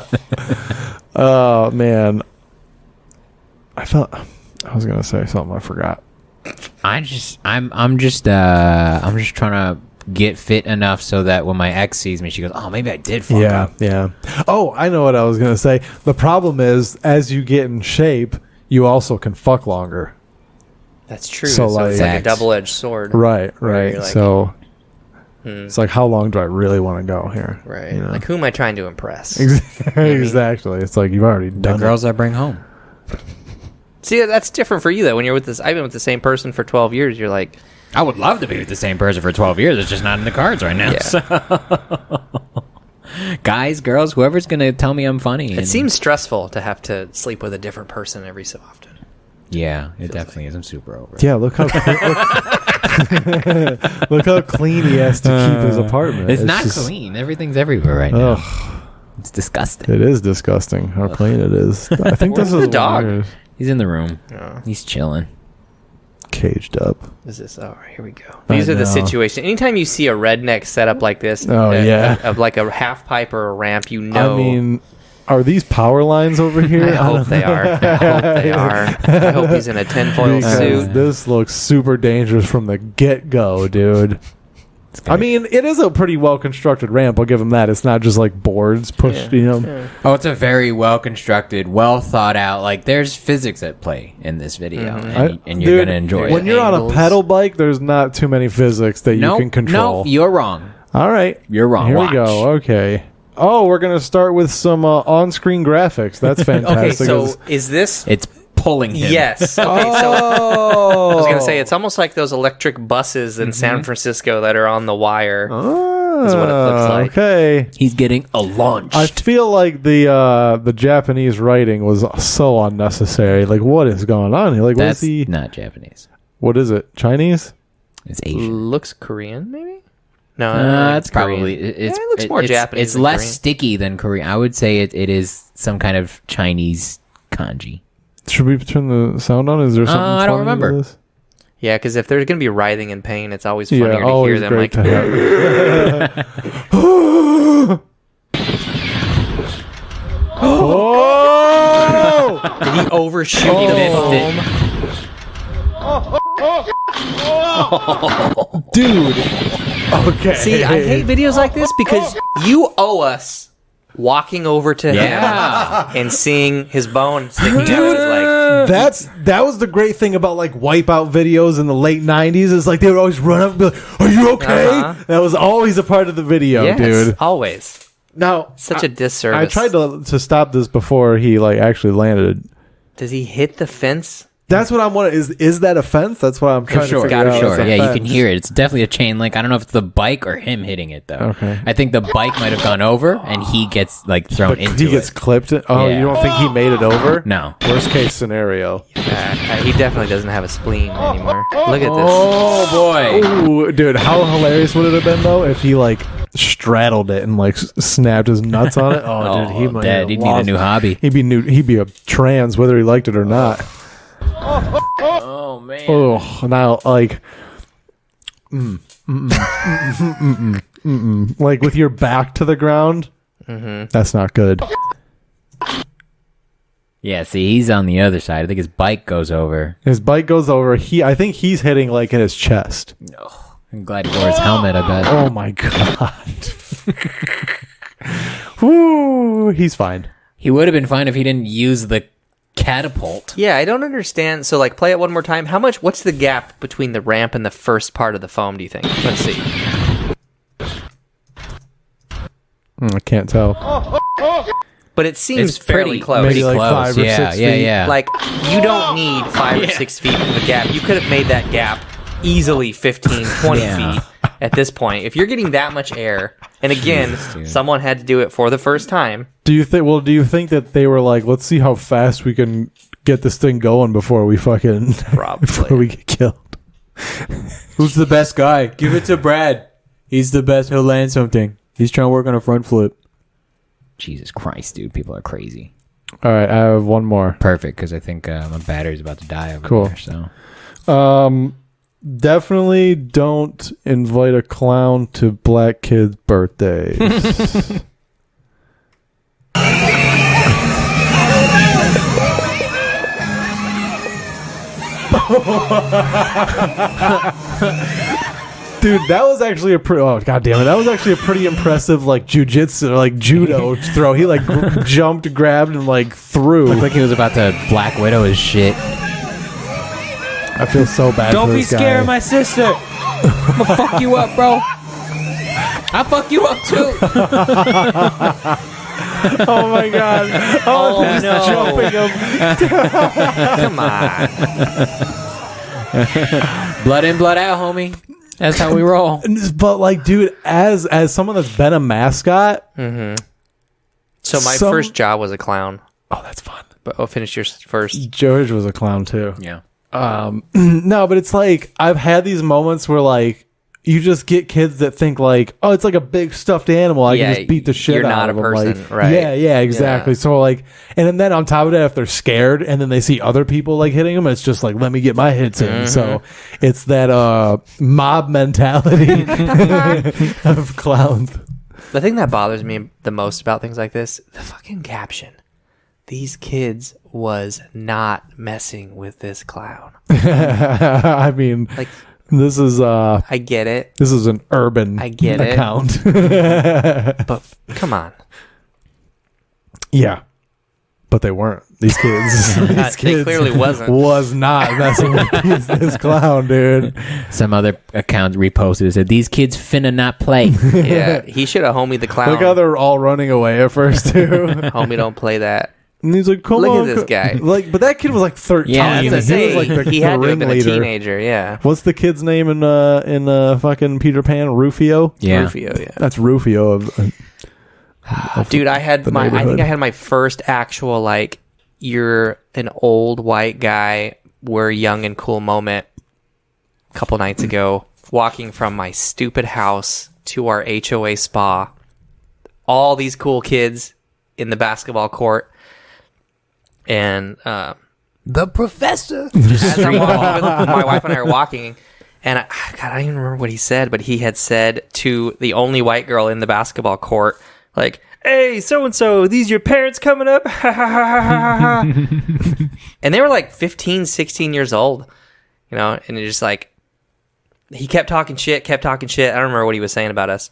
Oh, man. I was going to say something. I forgot. I'm just trying to get fit enough so that when my ex sees me, she goes, "Oh, maybe I did fuck up." Yeah. Oh, I know what I was going to say. The problem is, as you get in shape, you also can fuck longer. That's true. So, So, it's like a Facts. double-edged sword. Right. you're like, So it's like, how long do I really want to go here? Right. You know? Like, who am I trying to impress? Exactly. It's like, you've already The done girls I bring home. See, that's different for you, though. When you're with this, I've been with the same person for 12 years. You're like, I would love to be with the same person for 12 years. It's just not in the cards right now. Yeah. So. Guys, girls, whoever's going to tell me I'm funny. it seems stressful to have to sleep with a different person every so often. Yeah, it definitely is. I'm super over it. Yeah, look how look how clean he has to keep his apartment. It's not just- clean. Everything's everywhere right now. Ugh, It's disgusting. it is disgusting how clean it is. I think Where's this is the dog? weird. He's in the room. Yeah. He's chilling. caged up. Is this? Oh, here we go. These are the situations. Anytime you see a redneck setup like this, of like a half pipe or a ramp, you know. I mean, are these power lines over here? I hope they are. I hope they are. I hope he's in a tinfoil suit. This looks super dangerous from the get-go, dude. I mean, it is a pretty well-constructed ramp. I'll give him that. It's not just like boards pushed, Oh, it's a very well-constructed, well-thought-out. Like, there's physics at play in this video, and you're going to enjoy it. When you're on a pedal bike, there's not too many physics that you can control. No, you're wrong. All right. You're wrong. Here Watch. we go. Okay. Oh, we're going to start with some on-screen graphics. That's fantastic. Okay, so is this... It's pulling him. Yes. Okay, so I was going to say, it's almost like those electric buses in San Francisco that are on the wire. Is what it looks like. Okay. He's getting launched. I feel like the Japanese writing was so unnecessary. Like, what is going on here? Like, what is That's he? not Japanese. What is it? Chinese? It's Asian. Looks Korean, maybe? No, it's probably... It looks more Japanese It's than less Korean. sticky than Korean. I would say it is some kind of Chinese kanji. Should we turn the sound on? Is there something? I don't funny to remember. this? Yeah, because if they're going to be writhing in pain, it's always funnier to hear always them great like... to have. Oh! Did he overshoot the foam? Dude. Okay. See, I hate videos like this because you owe us walking over to him and seeing his bone sticking out of his leg. That was the great thing about like wipeout videos in the late 90s. Is like they would always run up and be like, "Are you okay?" That was always a part of the video, Yes, dude. always. Now, Such a disservice. I tried to stop this before he like actually landed. Does he hit the fence? That's what I'm wondering. Is that a fence? That's what I'm trying to figure out. Sure. It's a Yeah, you fence. can hear it. It's definitely a chain link. I don't know if it's the bike or him hitting it though. Okay. I think the bike might have gone over and he gets like thrown into He gets it. clipped. Oh, Yeah. you don't think he made it over? No. Worst case scenario. He definitely doesn't have a spleen anymore. Look at this. Oh boy. Ooh, dude, how hilarious would it have been though if he like straddled it and like snapped his nuts on it? Oh, dude, he might have Dad, he'd need a lost- new hobby. He'd be a trans whether he liked it or not. Oh man. Oh, now like, like with your back to the ground. That's not good. Yeah, see, he's on the other side. I think his bike goes over. His bike goes over. I think he's hitting like in his chest. I'm glad he wore his helmet, I bet. Oh my god. Woo, he's fine. He would have been fine if he didn't use the catapult. Yeah, I don't understand. So, like, play it one more time. What's the gap between the ramp and the first part of the foam, do you think? Let's see. I can't tell. But it seems It's fairly pretty close. Maybe like close. 5 or Yeah, 6 yeah, feet. yeah. Like, you don't need 5 or 6 feet of a gap. You could have made that gap easily 15, 20 Yeah. feet at this point. If you're getting that much air, and again, someone had to do it for the first time. Do you think that they were like, let's see how fast we can get this thing going before we fucking Probably. before we get killed? Who's the best guy? Give it to Brad. He's the best. He'll land something. He's trying to work on a front flip. Jesus Christ, dude. People are crazy. All right, I have one more. Perfect, because I think my battery's about to die over Cool. there. So Definitely don't invite a clown to black kids' birthdays. Dude, that was actually that was actually a pretty impressive like jujitsu or like judo throw. He like jumped, grabbed, and like threw. looked like he was about to Black Widow his shit. I feel so bad. Don't for be this guy. scared of my sister. I'm gonna fuck you up, bro. I'll fuck you up too. Oh my god! Oh, he's no. jumping him. Come on. Blood in, blood out, homie. That's how we roll. But like, dude, as someone that's been a mascot, So my first job was a clown. oh, that's fun. But finish yours first. George was a clown too. Yeah. No, but it's like I've had these moments where like you just get kids that think like, oh, it's like a big stuffed animal. I can just beat the shit out of them. You're not a person, like, right? Yeah, exactly. Yeah. So like, and then on top of that, if they're scared and then they see other people like hitting them, it's just like, let me get my hits in. So it's that mob mentality of clowns. The thing that bothers me the most about things like this, the fucking caption. These kids was not messing with this clown. I mean, like, this is I get it. This is an urban account. But come on. Yeah. But they weren't. These kids. They clearly wasn't. Was not messing with this clown, dude. Some other account reposted and said, these kids finna not play. Yeah, he should have homied the clown. Look how they're all running away at first, too. Homie, don't play that. And he's like, come Look on. at this guy. Like, but that kid was like 13. Yeah, he was like the he had to have been a ringleader. teenager, yeah. What's the kid's name in fucking Peter Pan? Rufio? Yeah. Rufio, yeah. That's Rufio of Dude, I think I had my first actual, like, you're an old white guy, we're young and cool moment a couple nights ago, walking from my stupid house to our HOA spa. All these cool kids in the basketball court. And The professor. as I'm walking, my wife and I are walking, and I don't even remember what he said, but he had said to the only white girl in the basketball court, like, hey, so-and-so, these your parents coming up? And they were like 15, 16 years old, you know, and it's just like, he kept talking shit. I don't remember what he was saying about us.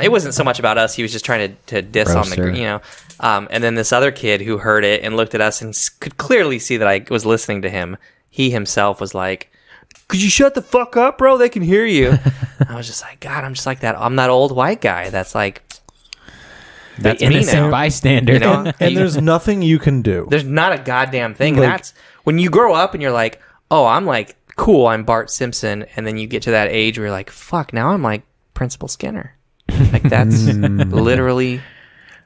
It wasn't so much about us. He was just trying to diss Roaster. on the, you know. And then this other kid who heard it and looked at us and could clearly see that I was listening to him. He himself was like, could you shut the fuck up, bro? They can hear you. I was just like, God, I'm just like that. I'm that old white guy. That's like, That's me innocent now. bystander. You know? and there's nothing you can do. There's not a goddamn thing. Like- And that's when you grow up and you're like, oh, I'm like, cool, I'm Bart Simpson. And then you get to that age where you're like, fuck, now I'm like Principal Skinner. Like, that's literally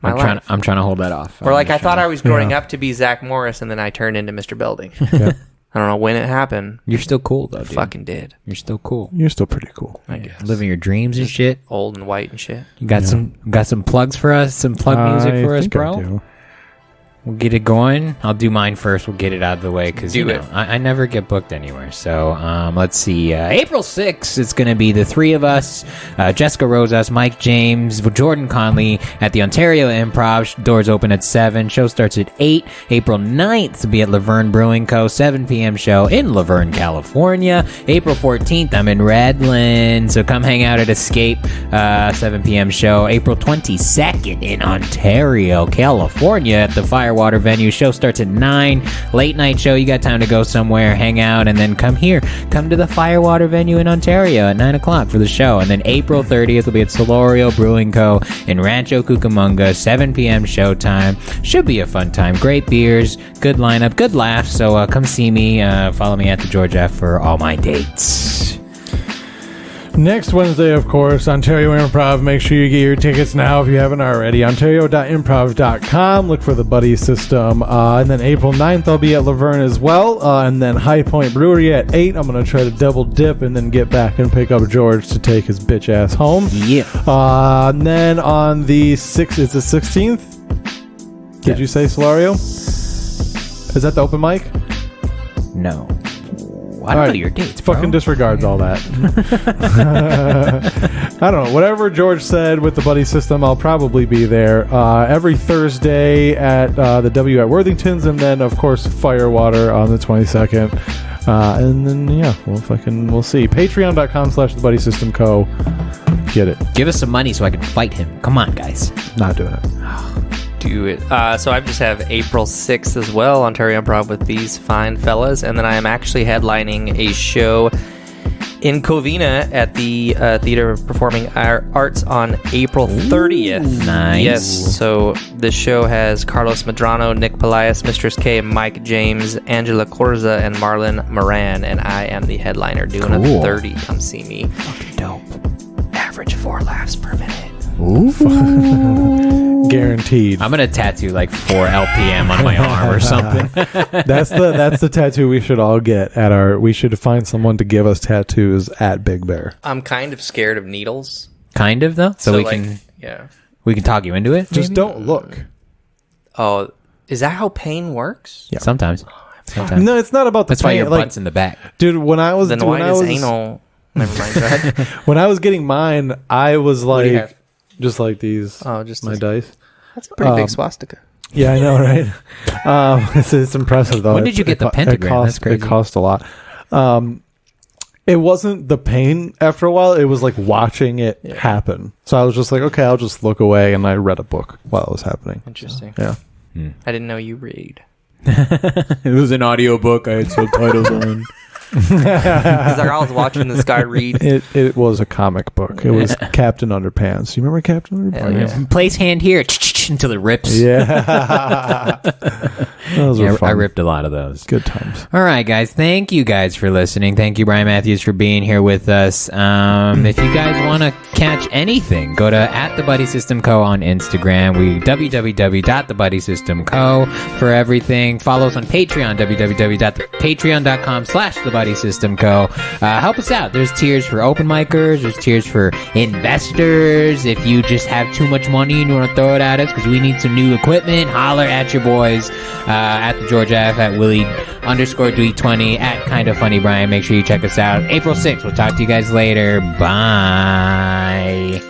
my life. I'm trying to hold that off. Or like, I thought I was growing Yeah. up to be Zach Morris, and then I turned into Mr. Belding. Yeah. I don't know when it happened. You're still cool though, dude. Fucking did. You're still cool. You're still pretty cool. I guess. Living your dreams and shit. Old and white and shit. You got some plugs for us? Some plug music for us, I bro? do. We'll get it going. I'll do mine first. We'll get it out of the way because Do it. I never get booked anywhere. So let's see. April 6th, it's going to be the three of us: Jessica Rosas, Mike James, Jordan Conley at the Ontario Improv. Doors open at 7. Show starts at 8. April 9th will be at Laverne Brewing Co. 7 p.m. show in Laverne, California. April 14th, I'm in Redland, so come hang out at Escape. 7 p.m. show. April 22nd in Ontario, California at the Firewater venue. Show starts at 9. Late night show. You got time to go somewhere, hang out, and then come here. Come to the Firewater venue in Ontario at 9 o'clock for the show. And then April 30th will be at Solorio Brewing Co. in Rancho Cucamonga, 7 p.m. showtime. Should be a fun time. Great beers, good lineup, good laughs. So come see me. Follow me at the George F for all my dates. Next Wednesday, of course, Ontario Improv. Make sure you get your tickets now if you haven't already. Ontario.improv.com. Look for the Buddy System. And then April 9th, I'll be at Laverne as well. And then High Point Brewery at 8. I'm going to try to double dip and then get back and pick up George to take his bitch ass home. Yeah. And then on the 6th, it's the 16th? Did you say Solario? Is that the open mic? No. I don't know your dates, bro. Fucking disregards all that. I don't know. Whatever George said with the Buddy System, I'll probably be there every Thursday at the W at Worthington's, and then of course Firewater on the 22nd. And then yeah, we'll see. Patreon.com/the Buddy System Co. Get it. Give us some money so I can fight him. Come on, guys. Not doing it. Do it. So I just have April 6th as well, Ontario Improv with these fine fellas. And then I am actually headlining a show in Covina at the Theater of Performing Arts on April 30th. Nice. Yes. So this show has Carlos Medrano, Nick Pelias, Mistress K, Mike James, Angela Corza, and Marlon Moran. And I am the headliner doing Cool. a 30. Come see me. Fucking dope. Average 4 laughs per minute. Ooh. Guaranteed. I'm gonna tattoo like 4 LPM on my arm or something. That's the tattoo we should all get at our. We should find someone to give us tattoos at Big Bear. I'm kind of scared of needles. Kind of though, so we like, can yeah. we can talk you into it. Just maybe? don't look. Oh, is that how pain works? Yeah. Sometimes. No, it's not about the That's why pain. your butt's in the back. Dude, when I was Then when why I does was anal? Never mind. Go ahead. when I was getting mine, I was do you have? like, just like these. Oh, just my this- dice. That's a pretty big swastika. Yeah, I know, right? It's impressive though. When did you get the pentagram? That's crazy. It cost a lot. It wasn't the pain after a while. It was like watching it happen. So I was just like, okay, I'll just look away, and I read a book while it was happening. Interesting. Yeah. I didn't know you read. It was an audiobook. I had subtitles on. It's like I was watching this guy read. It was a comic book. It was Captain Underpants. You remember Captain Hell Underpants? yeah. Place hand here until it rips. Yeah. Those were fun. I ripped a lot of those. Good times. All right, guys. Thank you guys for listening. Thank you, Brian Matthews, for being here with us. If you guys want to catch anything, go to @TheBuddySystemCo on Instagram. We www.TheBuddySystemCo for everything. Follow us on Patreon, www.patreon.com/TheBuddySystemCo. Help us out. There's tiers for open micers. There's tiers for investors. If you just have too much money and you want to throw it at us because we need some new equipment, holler at your boys at the George F, at Willie_D20, at Kinda Funny Brian. Make sure you check us out. April 6th. We'll talk to you guys later. Bye.